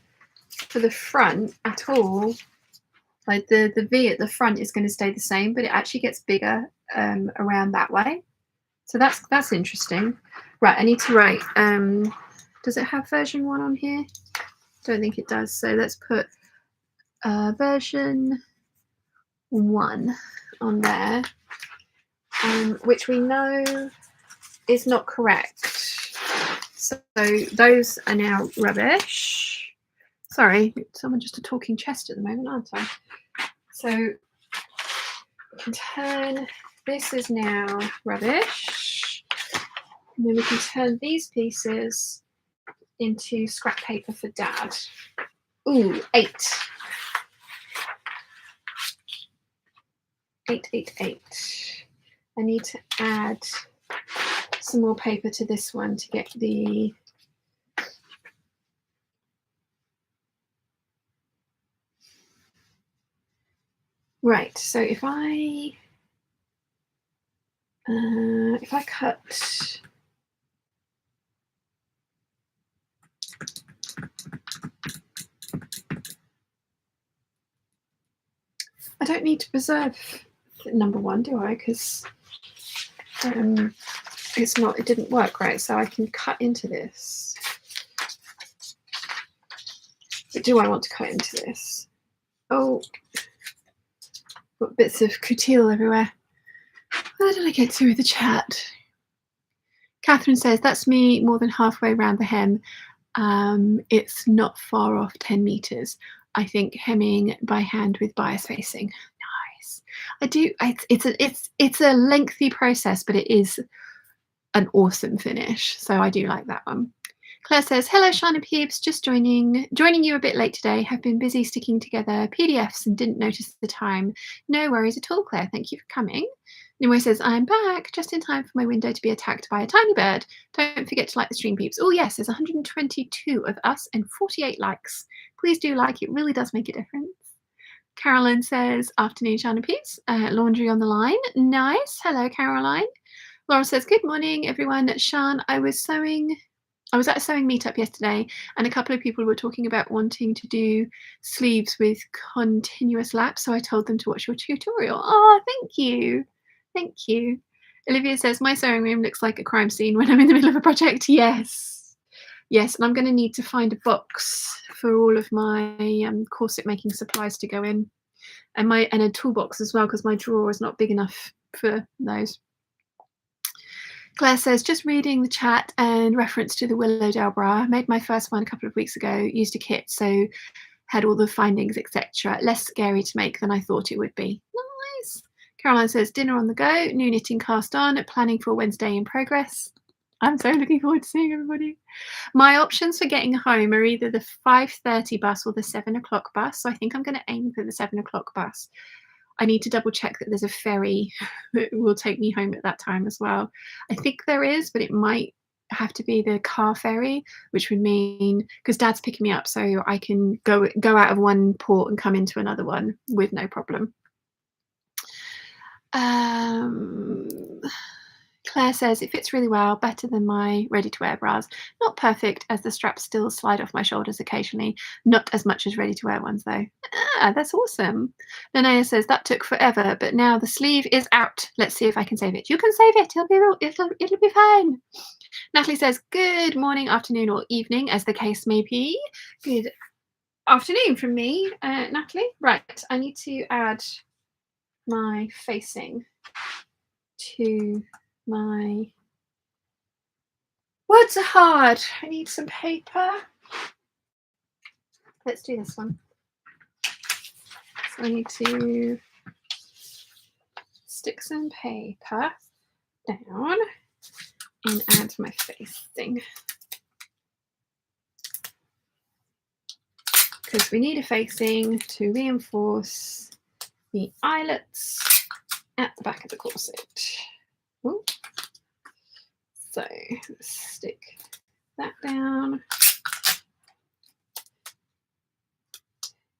for the front at all. Like the V at the front is going to stay the same, but it actually gets bigger around that way. So that's interesting. Right, I need to write. Does it have version 1 on here? Don't think it does. So let's put version 1 on there, which we know is not correct. So those are now rubbish. Sorry, someone just a talking chest at the moment, aren't I? So we can turn, this is now rubbish. And then we can turn these pieces into scrap paper for Dad. Ooh, 8. 8, 8, 8. I need to add some more paper to this one to get the right. So if I cut I don't need to preserve number 1, do I? Because it's not, it didn't work right, so I can cut into this. But do I want to cut into this? Oh, got bits of coutil everywhere. Where did I get to with the chat? Catherine says, that's me more than halfway around the hem. It's not far off 10 meters. I think hemming by hand with bias facing. Nice. I do. It's a lengthy process, but it is an awesome finish. So I do like that one. Claire says, hello, Sean and Peeps. Just joining you a bit late today. Have been busy sticking together PDFs and didn't notice the time. No worries at all, Claire. Thank you for coming. Nimue says, I'm back just in time for my window to be attacked by a tiny bird. Don't forget to like the stream, Peeps. Oh, yes, there's 122 of us and 48 likes. Please do like. It really does make a difference. Caroline says, afternoon, Sean and Peeps. Laundry on the line. Nice. Hello, Caroline. Laura says, good morning, everyone. Sean, I was at a sewing meetup yesterday and a couple of people were talking about wanting to do sleeves with continuous laps, so I told them to watch your tutorial. Oh, thank you. Thank you. Olivia says, my sewing room looks like a crime scene when I'm in the middle of a project. Yes. Yes, and I'm going to need to find a box for all of my corset making supplies to go in, and a toolbox as well, because my drawer is not big enough for those. Claire says, just reading the chat and reference to the Willowdale bra. Made my first one a couple of weeks ago, used a kit, so had all the findings, etc. Less scary to make than I thought it would be. Nice. Caroline says, dinner on the go, new knitting cast on, planning for Wednesday in progress. I'm so looking forward to seeing everybody. My options for getting home are either the 5:30 bus or the 7 o'clock bus. So I think I'm going to aim for the 7 o'clock bus. I need to double check that there's a ferry that will take me home at that time as well. I think there is, but it might have to be the car ferry, which would mean, because Dad's picking me up, so I can go out of one port and come into another one with no problem. Claire says, it fits really well, better than my ready-to-wear bras. Not perfect, as the straps still slide off my shoulders occasionally. Not as much as ready-to-wear ones, though. Ah, that's awesome. Linnea says, that took forever, but now the sleeve is out. Let's see if I can save it. You can save it. It'll be fine. Natalie says, good morning, afternoon, or evening, as the case may be. Good afternoon from me, Natalie. Right, I need to add my facing to my words are hard. I need some paper. Let's do this one. So I need to stick some paper down and add my facing, because we need a facing to reinforce the eyelets at the back of the corset. Ooh. So let's stick that down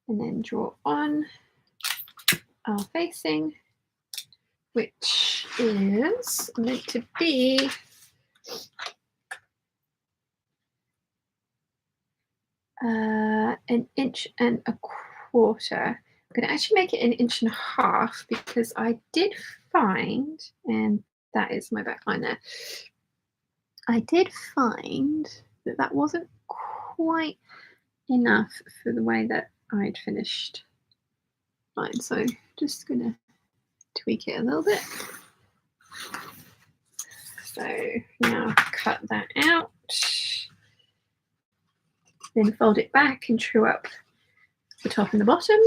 and then draw on our facing, which is meant to be an 1.25 inches. I'm going to actually make it 1.5 inches because I did find, and that is my back line there, I did find that that wasn't quite enough for the way that I'd finished mine. So just going to tweak it a little bit. So now cut that out, then fold it back and true up the top and the bottom.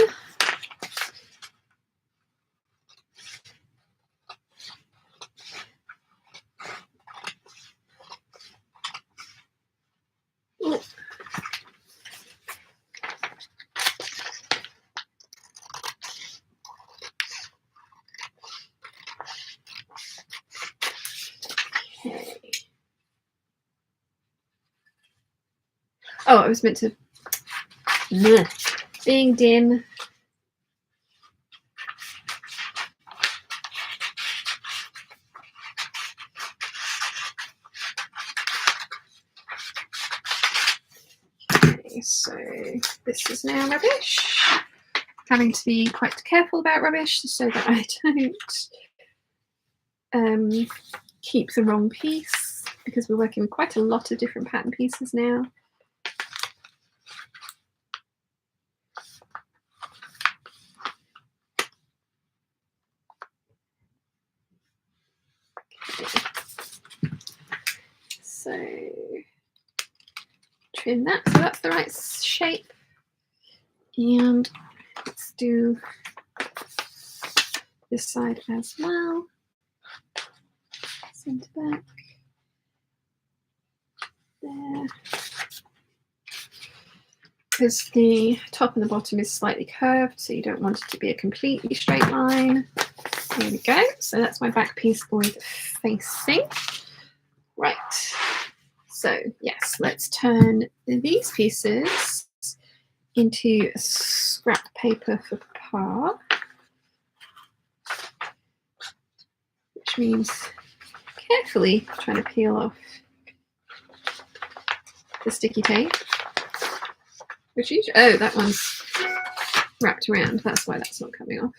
Ooh. Okay. Oh, I was meant to. Being dim. Okay, so this is now rubbish. Having to be quite careful about rubbish so that I don't keep the wrong piece, because we're working with quite a lot of different pattern pieces now. So trim that so that's the right shape, and let's do this side as well. Centre back there, because the top and the bottom is slightly curved, so you don't want it to be a completely straight line. There we go. So that's my back piece with facing. Right. So yes, let's turn these pieces into scrap paper for par, which means carefully trying to peel off the sticky tape. Which usually, oh, that one's wrapped around. That's why that's not coming off.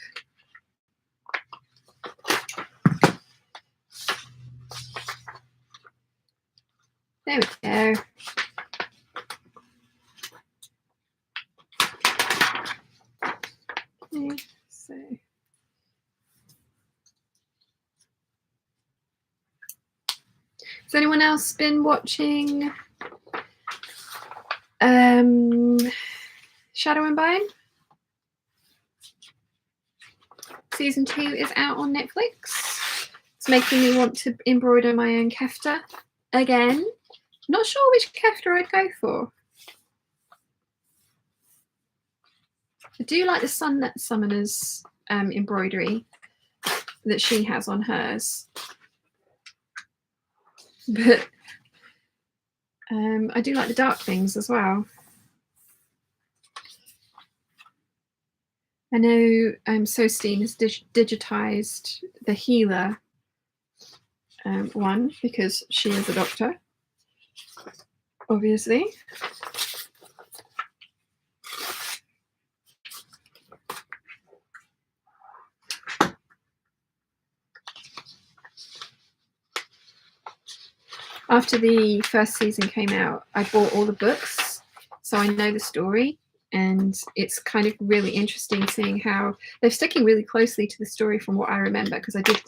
There we go. Okay, so has anyone else been watching Shadow and Bone? Season 2 is out on Netflix. It's making me want to embroider my own kefta again. Not sure which kefta I'd go for. I do like the Sun Summoners embroidery that she has on hers, but I do like the dark things as well. I know Sosteen has digitized the healer one because she is a doctor, obviously. After the first season came out, I bought all the books, so I know the story, and it's kind of really interesting seeing how they're sticking really closely to the story from what I remember, because I did,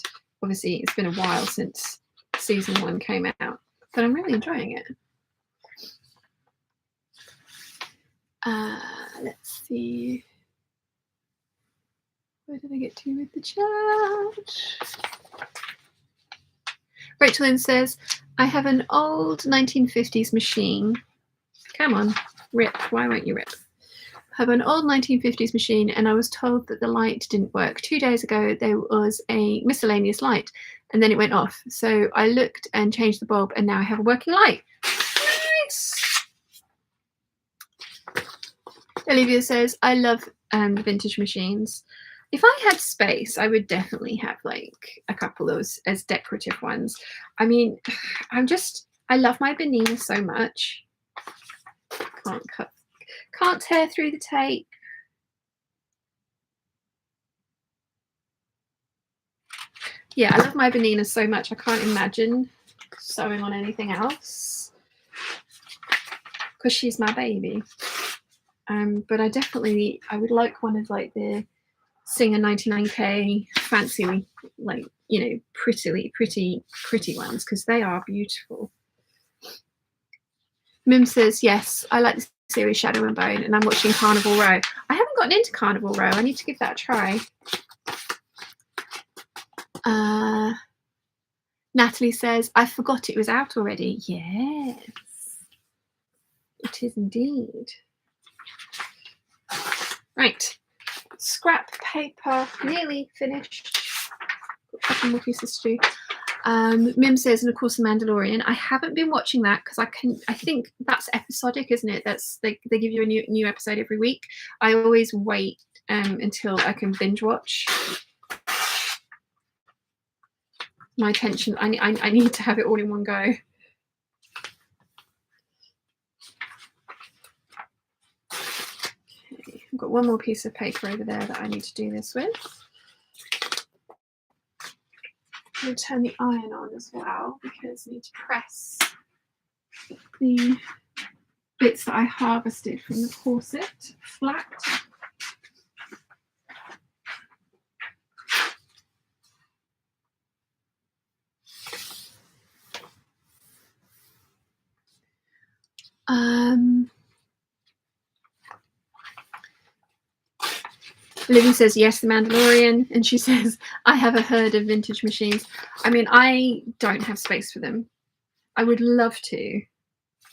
obviously, it's been a while since season 1 came out, but I'm really enjoying it. Let's see. Where did I get to with the chat? Rachel Lynn says, I have an old 1950s machine. Come on, rip. Why won't you rip? I have an old 1950s machine and I was told that the light didn't work. 2 days ago, there was a miscellaneous light and then it went off. So I looked and changed the bulb and now I have a working light. Nice. Olivia says, I love vintage machines. If I had space, I would definitely have like a couple of those as decorative ones. I mean, I love my Benina so much. Can't tear through the tape. Yeah, I love my Benina so much. I can't imagine sewing on anything else because she's my baby. But I would like one of like the Singer 99K fancy, like, you know, pretty ones because they are beautiful. Mim says, yes, I like the series Shadow and Bone and I'm watching Carnival Row. I haven't gotten into Carnival Row. I need to give that a try. Natalie says, I forgot it was out already. Yes, it is indeed. Right, scrap paper, nearly finished. Got a couple more pieces to do. Mim says, and of course, The Mandalorian. I haven't been watching that because I think that's episodic, isn't it? They give you a new episode every week. I always wait until I can binge watch. My attention, I need to have it all in one go. Okay, I've got one more piece of paper over there that I need to do this with. I'm going to turn the iron on as well because I need to press the bits that I harvested from the corset flat. Livy says, yes, The Mandalorian. And she says, I have a herd of vintage machines. I mean, I don't have space for them. I would love to,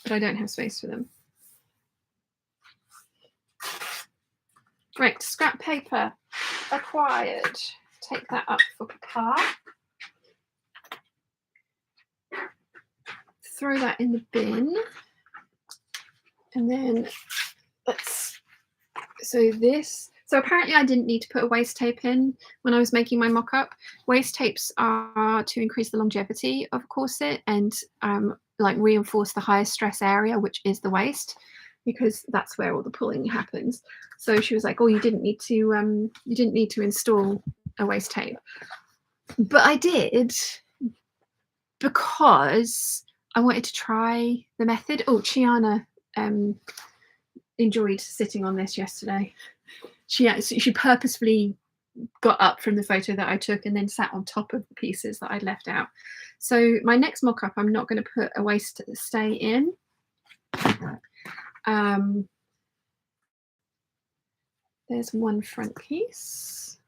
but I don't have space for them. Right, scrap paper acquired. Take that up for Papa. Throw that in the bin. And then so apparently I didn't need to put a waist tape in when I was making my mock-up. Waist tapes are to increase the longevity of a corset and like reinforce the highest stress area, which is the waist, because that's where all the pulling happens. So she was like, oh, you didn't need to install a waist tape. But I did because I wanted to try the method. Oh, Chiana enjoyed sitting on this yesterday. She purposefully got up from the photo that I took and then sat on top of the pieces that I'd left out. So my next mock-up, I'm not going to put a waist stay in. There's one front piece.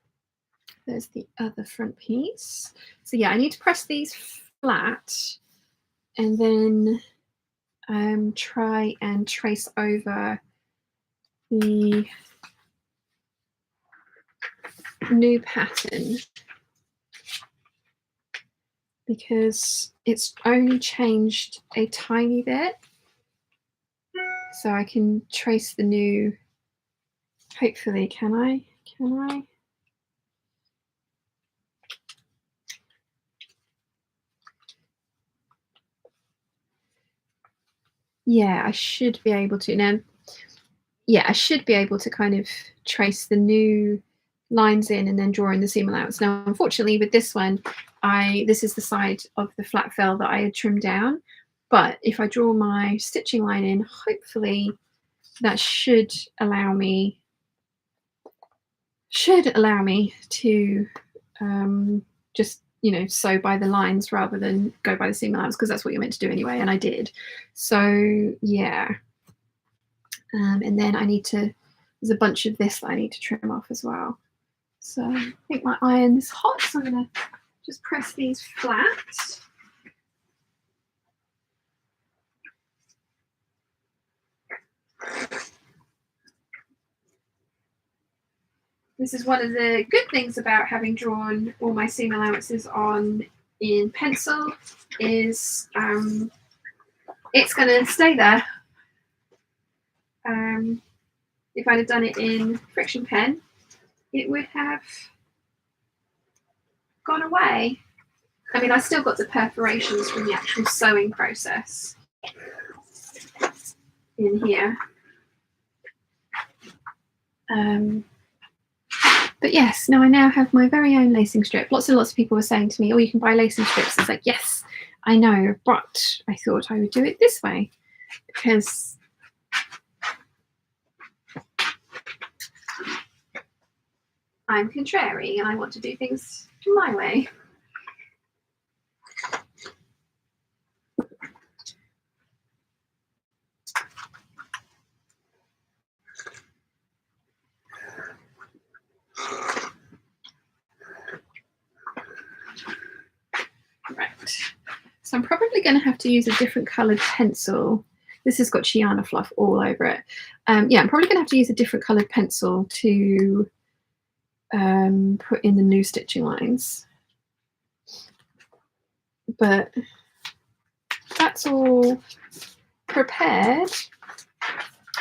There's the other front piece. So yeah, I need to press these flat and then try and trace over the new pattern because it's only changed a tiny bit, so I can trace the new. Hopefully, can I? Yeah, I should be able to now. Yeah, I should be able to kind of trace the new lines in and then draw in the seam allowance. Now, unfortunately, with this one, this is the side of the flat fell that I had trimmed down. But if I draw my stitching line in, hopefully that should allow me to just, you know, sew by the lines rather than go by the seam allowance, because that's what you're meant to do anyway, and I did. So yeah. And then there's a bunch of this that I need to trim off as well. So I think my iron is hot, so I'm going to just press these flat. This is one of the good things about having drawn all my seam allowances on in pencil, is it's going to stay there. If I'd have done it in friction pen, it would have gone away. I mean, I still got the perforations from the actual sewing process in here. But yes, now I now have my very own lacing strip. Lots and lots of people were saying to me, oh, you can buy lacing strips. It's like, yes, I know, but I thought I would do it this way because I'm contrary and I want to do things my way. Right, so I'm probably going to have to use a different coloured pencil. This has got Chiana fluff all over it. Yeah, I'm probably going to have to use a different coloured pencil to put in the new stitching lines. But that's all prepared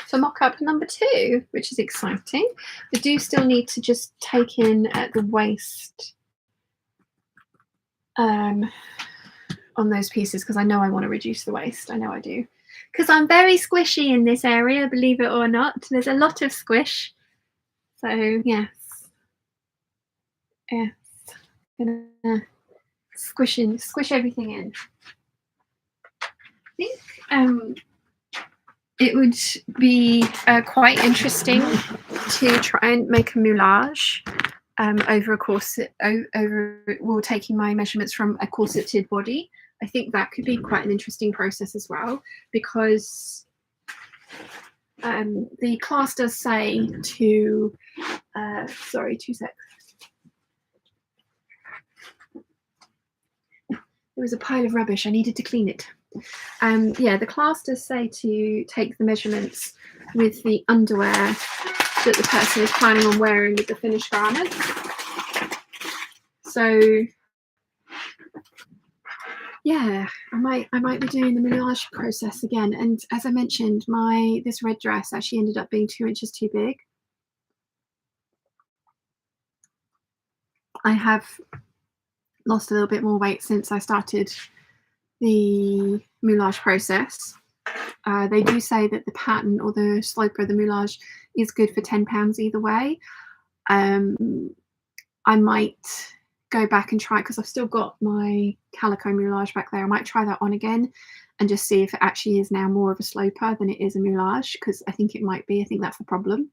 for mock-up number 2, which is exciting. I do still need to just take in at the waist on those pieces, because I know I want to reduce the waist. I know I do, because I'm very squishy in this area, believe it or not. There's a lot of squish. So yes, gonna squish everything in. I think it would be quite interesting to try and make a moulage over a corset, taking my measurements from a corseted body. I think that could be quite an interesting process as well, because the class does say to, sorry, 2 seconds. There was a pile of rubbish, I needed to clean it. Yeah, the class does say to take the measurements with the underwear that the person is planning on wearing with the finished garment. So yeah, I might be doing the moulage process again. And as I mentioned, this red dress actually ended up being 2 inches too big. I have lost a little bit more weight since I started the moulage process. They do say that the pattern or the slope of the moulage is good for £10 either way. I might go back and try, because I've still got my calico moulage back there. I might try that on again and just see if it actually is now more of a sloper than it is a moulage, because I think it might be. I think that's the problem.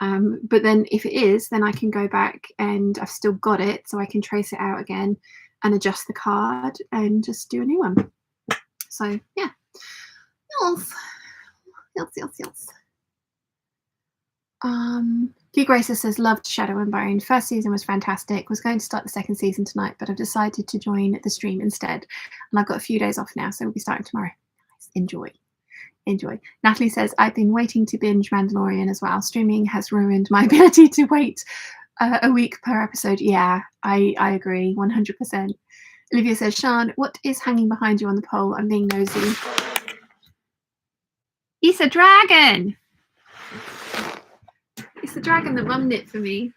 But then if it is, then I can go back and I've still got it, so I can trace it out again and adjust the card and just do a new one. So yeah. Yes. Q Gracer says, loved Shadow and Bone. First season was fantastic. Was going to start the second season tonight, but I've decided to join the stream instead. And I've got a few days off now, so we'll be starting tomorrow. Enjoy. Natalie says, I've been waiting to binge Mandalorian as well. Streaming has ruined my ability to wait a week per episode. Yeah, I agree 100%. Olivia says, Sean, what is hanging behind you on the pole? I'm being nosy. It's a dragon. It's the dragon that Mum knit for me.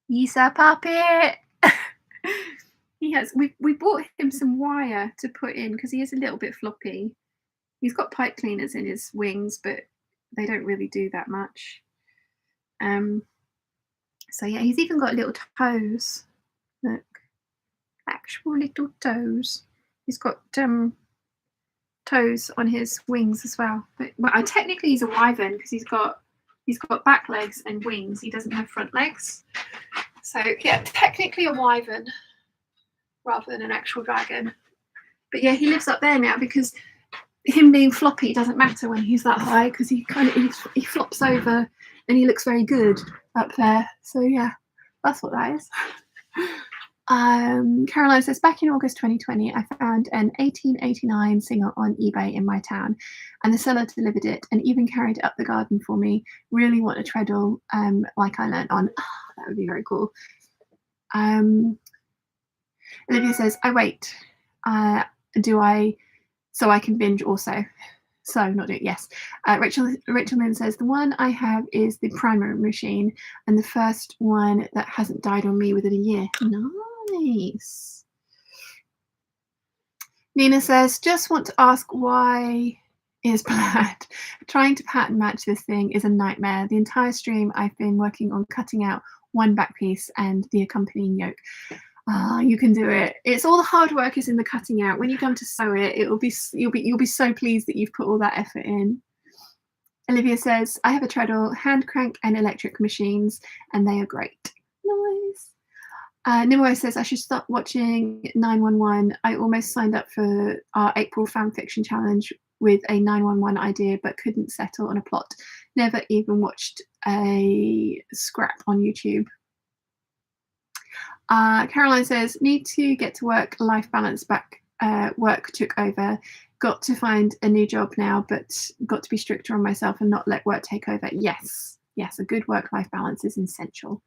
He's a puppet. He has. We bought him some wire to put in because he is a little bit floppy. He's got pipe cleaners in his wings, but they don't really do that much. So yeah, he's even got little toes. Look, actual little toes. He's got toes on his wings as well. But technically he's a wyvern because he's got back legs and wings. He doesn't have front legs. So yeah, technically a wyvern rather than an actual dragon. But yeah, he lives up there now because him being floppy doesn't matter when he's that high, because he flops over and he looks very good up there. So yeah, that's what that is. Caroline says, back in August 2020, I found an 1889 Singer on eBay in my town, and the seller delivered it and even carried it up the garden for me. Really want a treadle, like I learnt on. Oh, that would be very cool. Olivia says, I wait. Do I, so I can binge also? So not do it, yes. Rachel Lynn says, the one I have is the primer machine, and the first one that hasn't died on me within a year. Nice. Nina says, just want to ask why is plaid. Trying to pattern match this thing is a nightmare. The entire stream I've been working on cutting out one back piece and the accompanying yoke. You can do it. It's all the hard work is in the cutting out. When you come to sew it, you'll be so pleased that you've put all that effort in. Olivia says, I have a treadle, hand crank and electric machines, and they are great. Nice. Nimue says, I should start watching 911. I almost signed up for our April fan fiction challenge with a 911 idea, but couldn't settle on a plot. Never even watched a scrap on YouTube. Caroline says, need to get to work, life balance back, work took over. Got to find a new job now, but got to be stricter on myself and not let work take over. Yes, a good work-life balance is essential.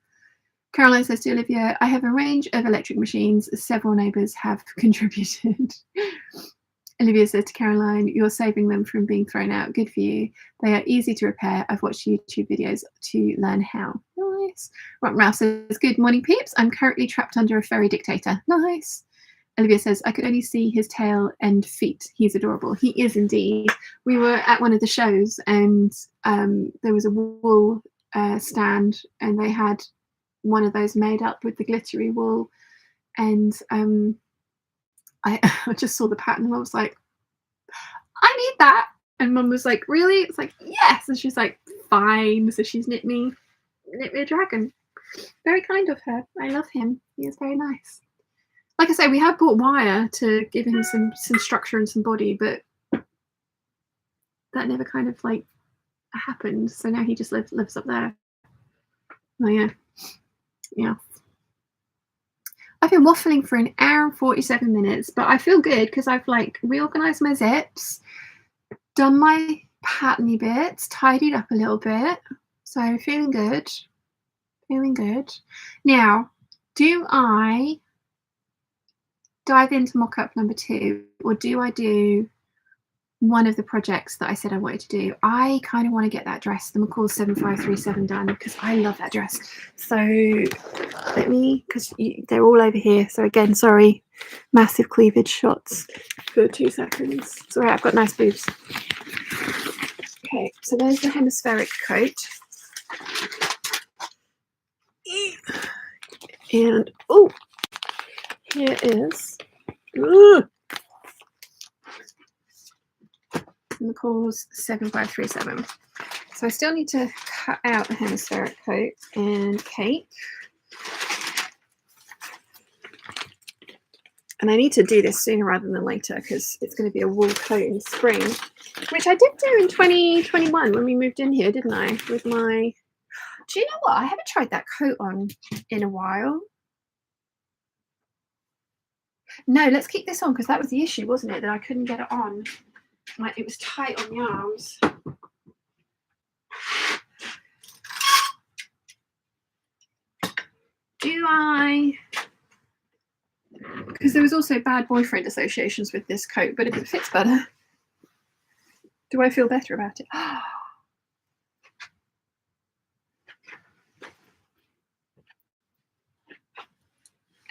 Caroline says to Olivia, I have a range of electric machines. Several neighbours have contributed. Olivia says to Caroline, you're saving them from being thrown out. Good for you. They are easy to repair. I've watched YouTube videos to learn how. Nice. Ralph says, good morning, peeps. I'm currently trapped under a furry dictator. Nice. Olivia says, I could only see his tail and feet. He's adorable. He is indeed. We were at one of the shows, and there was a wool stand, and they had one of those made up with the glittery wool, and I just saw the pattern and I was like, I need that. And Mum was like, really? It's like, yes. And she's like, fine. So she's knit me a dragon. Very kind of her. I love him. He is very nice. Like I say, we have bought wire to give him some structure and some body, but that never kind of like happened. So now he just lives up there. Oh yeah. I've been waffling for an hour and 47 minutes, but I feel good because I've like reorganized my zips, done my patterny bits, tidied up a little bit. So feeling good. Now, do I dive into mock-up number 2, or do I do one of the projects that I said I wanted to do? I kind of want to get that dress, the McCall 7537, done, because I love that dress. So let me, because they're all over here. So again, sorry, massive cleavage shots for 2 seconds. It's all right, I've got nice boobs. Okay, so there's the hemispheric coat. And, oh, here is McCall's 7537. So I still need to cut out the hemispheric coat and cape. And I need to do this sooner rather than later because it's going to be a wool coat in spring, which I did do in 2021 when we moved in here, didn't I? With my, do you know what? I haven't tried that coat on in a while. No, let's keep this on because that was the issue, wasn't it? That I couldn't get it on. Like, it was tight on the arms. Do I? Because there was also bad boyfriend associations with this coat, but if it fits better, do I feel better about it?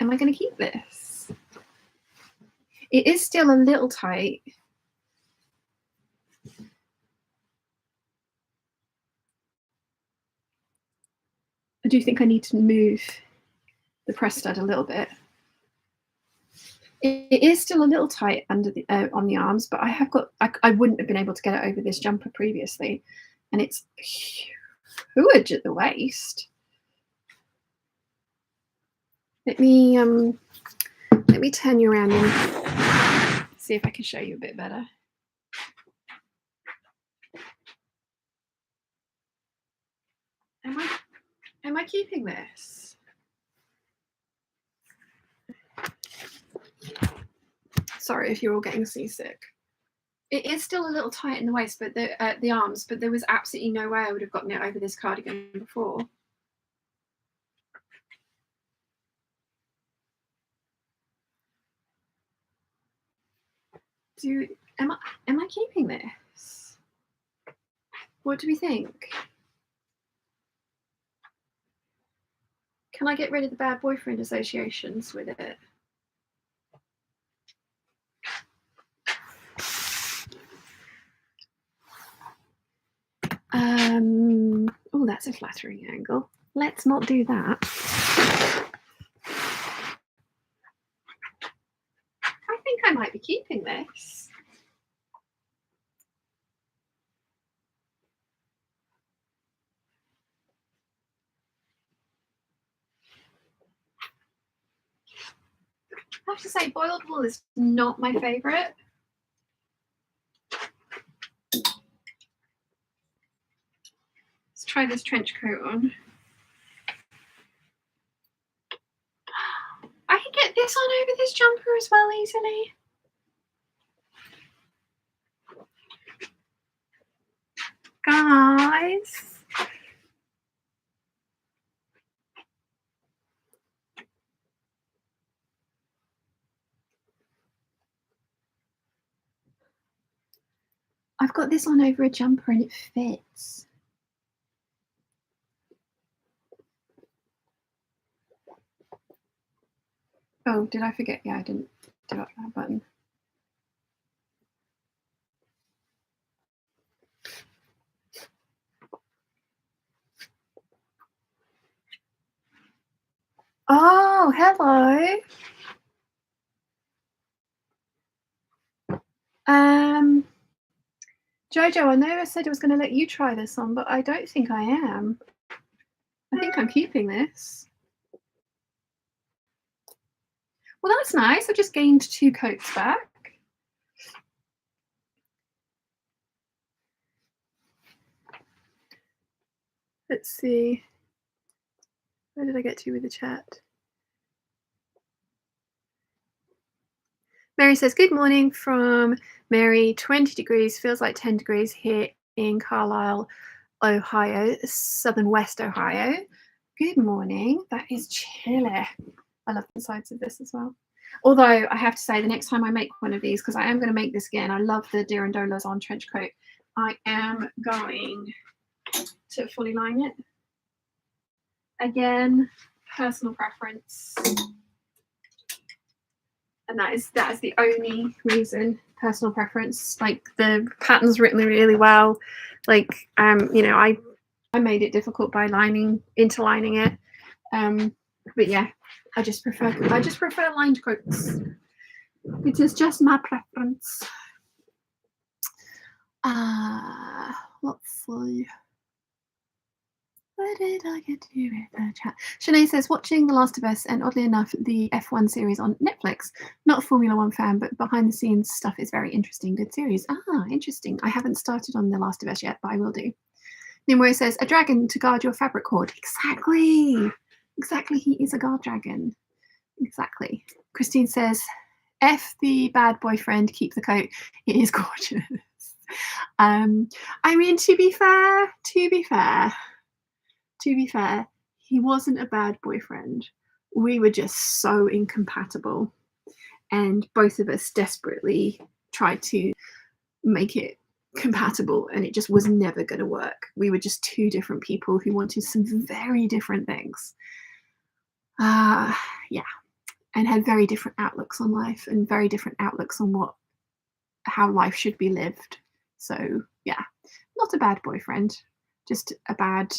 Am I going to keep this? It is still a little tight. I do think I need to move the press stud a little bit. It is still a little tight under the on the arms, but I have got. I wouldn't have been able to get it over this jumper previously, and it's huge at the waist. Let me turn you around and see if I can show you a bit better. Am I keeping this? Sorry if you're all getting seasick. It is still a little tight in the waist, but the arms, but there was absolutely no way I would have gotten it over this cardigan before. Am I keeping this? What do we think? Can I get rid of the bad boyfriend associations with it? Oh, that's a flattering angle. Let's not do that. I think I might be keeping this. I have to say, boiled wool is not my favourite. Let's try this trench coat on. I can get this on over this jumper as well easily. Guys. I've got this on over a jumper and it fits. Oh, did I forget? Yeah, I didn't do up that button. Oh, hello. Jojo, I know I said I was going to let you try this on, but I don't think I am. I think I'm keeping this. Well, that's nice. I just gained 2 coats back. Let's see. Where did I get to with the chat? Mary says, good morning from Mary. 20 degrees, feels like 10 degrees here in Carlisle, Ohio, southern west Ohio. Good morning. That is chilly. I love the sides of this as well. Although I have to say, the next time I make one of these, because I am going to make this again, I love the Dirondolas on trench coat. I am going to fully line it. Again, personal preference. And that is the only reason, personal preference. Like, the pattern's written really well. Like, you know, I made it difficult by interlining it. But yeah, I just prefer lined coats. It is just my preference. Let's see. Where did I get to with the chat? Shanae says, watching The Last of Us and oddly enough, the F1 series on Netflix. Not a Formula One fan, but behind the scenes stuff is very interesting. Good series. Ah, interesting. I haven't started on The Last of Us yet, but I will do. Nimue says, a dragon to guard your fabric cord. Exactly. Exactly. He is a guard dragon. Exactly. Christine says, F the bad boyfriend, keep the coat. It is gorgeous. I mean, to be fair, he wasn't a bad boyfriend. We were just so incompatible, and both of us desperately tried to make it compatible, and it just was never going to work. We were just 2 different people who wanted some very different things. Yeah, and had very different outlooks on life and very different outlooks on how life should be lived. So yeah, not a bad boyfriend, just a bad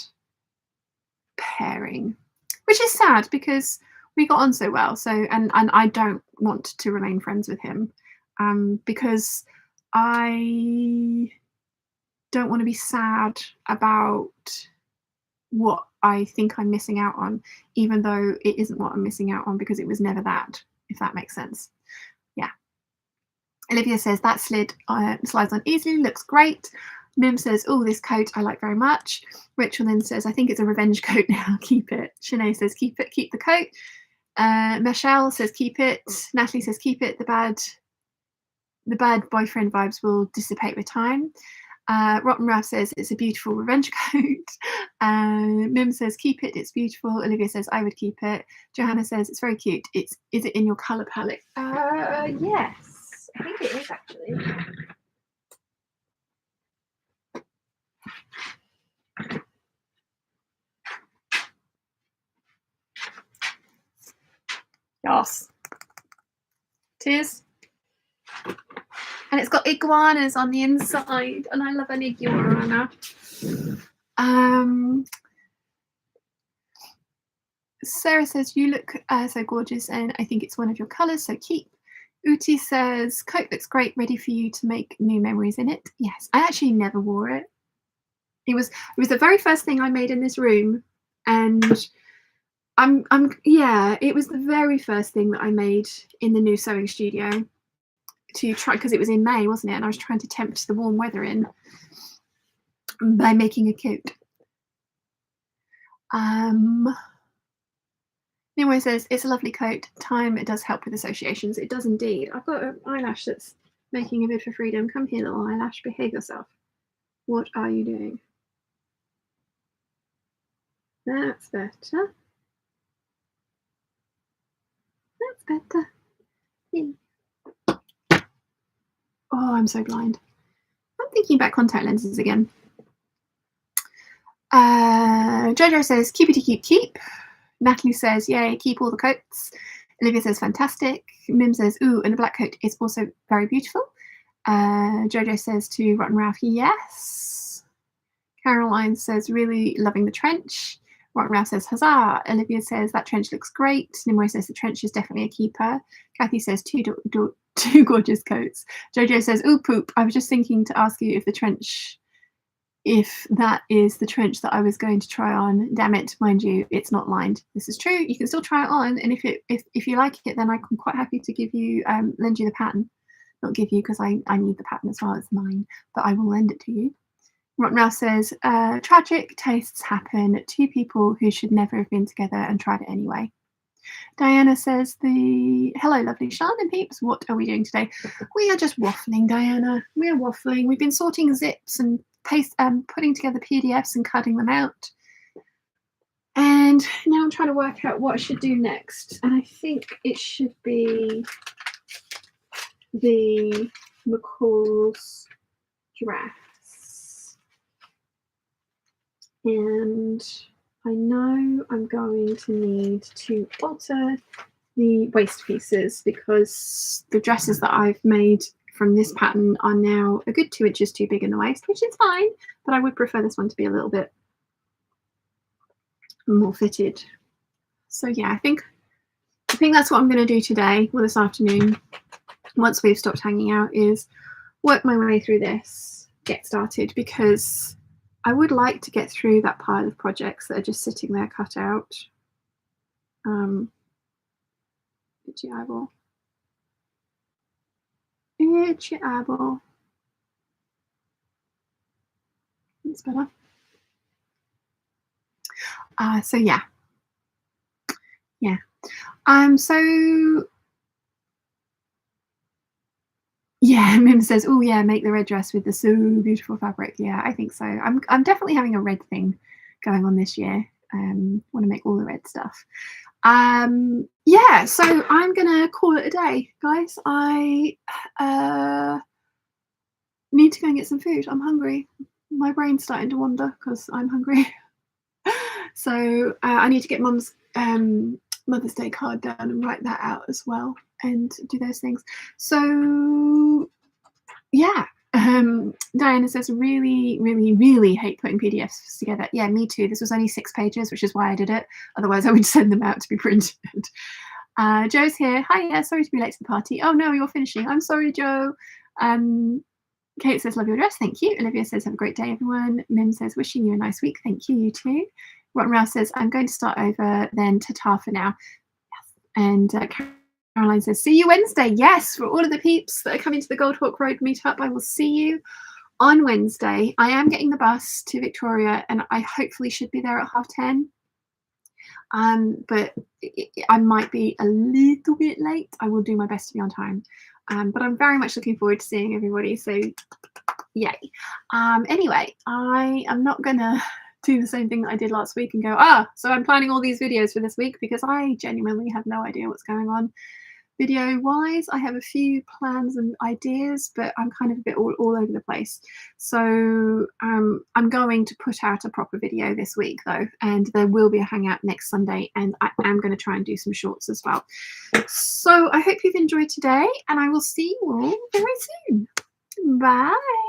pairing, which is sad because we got on so well. So and I don't want to remain friends with him, because I don't want to be sad about what I think I'm missing out on, even though it isn't what I'm missing out on, because it was never that, if that makes sense. Yeah. Olivia says that slides on easily, looks great. Mim says, oh, this coat I like very much. Rachel then says, I think it's a revenge coat now, keep it. Shanae says, keep it, keep the coat. Michelle says, keep it. Natalie says, keep it. The bad boyfriend vibes will dissipate with time. Rotten Ralph says, it's a beautiful revenge coat. Mim says, keep it, it's beautiful. Olivia says, I would keep it. Johanna says, it's very cute. Is it in your colour palette? Yes. I think it is actually. Yes. It is. And it's got iguanas on the inside, and I love an iguana. Sarah says, you look so gorgeous, and I think it's one of your colours, so keep. Uti says, coat looks great, ready for you to make new memories in it. Yes, I actually never wore it. It was the very first thing I made in this room, and it was the very first thing that I made in the new sewing studio to try, because it was in May, wasn't it? And I was trying to tempt the warm weather in by making a coat. Nimue says, it's a lovely coat. Time, it does help with associations. It does indeed. I've got an eyelash that's making a bid for freedom. Come here, little eyelash. Behave yourself. What are you doing? That's better. That's better. Oh, I'm so blind. I'm thinking about contact lenses again. Jojo says, keepity keep. Natalie says, yay, keep all the coats. Olivia says, fantastic. Mim says, ooh, and a black coat is also very beautiful. Jojo says to Rotten Ralph, yes. Caroline says, really loving the trench. Rotten Ralph says, huzzah. Olivia says, that trench looks great. Nimue says, the trench is definitely a keeper. Kathy says, two gorgeous coats. Jojo says, ooh, poop. I was just thinking to ask you if that is the trench that I was going to try on. Damn it, mind you, it's not lined. This is true. You can still try it on, and if you like it, then I'm quite happy to give you lend you the pattern. Not give you, because I need the pattern as well. It's mine, but I will lend it to you. Rotten Ralph says, tragic tastes happen. Two people who should never have been together and tried it anyway. Diana says, hello, lovely Sean and Peeps. What are we doing today? We are just waffling, Diana. We are waffling. We've been sorting zips and putting together PDFs and cutting them out. And now I'm trying to work out what I should do next. And I think it should be the McCall's dress. And I know I'm going to need to alter the waist pieces, because the dresses that I've made from this pattern are now a good 2 inches too big in the waist, which is fine, but I would prefer this one to be a little bit more fitted. So yeah, I think that's what I'm going to do today, or this afternoon, once we've stopped hanging out, is work my way through this, get started, because I would like to get through that pile of projects that are just sitting there cut out. Itchy eyeball. Itchy eyeball. That's better. So yeah. So yeah, Mim says, oh yeah, make the red dress with the so beautiful fabric. Yeah, I think so. I'm definitely having a red thing going on this year. Want to make all the red stuff. Yeah, so I'm gonna call it a day, guys. I need to go and get some food. I'm hungry. My brain's starting to wander because I'm hungry. So I need to get Mum's Mother's Day card down and write that out as well and do those things. So yeah, Diana says, really, really, really hate putting PDFs together. Yeah, me too. This was only 6 pages, which is why I did it. Otherwise I would send them out to be printed. Joe's here. Hi, yeah, sorry to be late to the party. Oh no, you're finishing. I'm sorry, Joe. Kate says, love your dress. Thank you. Olivia says, have a great day, everyone. Mim says, wishing you a nice week. Thank you, you too. Rotten Ralph says, I'm going to start over then. Ta-ta for now. Yes. And Caroline says, see you Wednesday. Yes, for all of the peeps that are coming to the Gold Hawk Road meetup, I will see you on Wednesday. I am getting the bus to Victoria and I hopefully should be there at 10:30. But I might be a little bit late. I will do my best to be on time. But I'm very much looking forward to seeing everybody. So yay. Anyway, I am not gonna do the same thing that I did last week and go, so I'm planning all these videos for this week, because I genuinely have no idea what's going on video wise. I have a few plans and ideas, but I'm kind of a bit all over the place. So I'm going to put out a proper video this week though, and there will be a hangout next Sunday, and I am going to try and do some shorts as well. So I hope you've enjoyed today, and I will see you all very soon. Bye.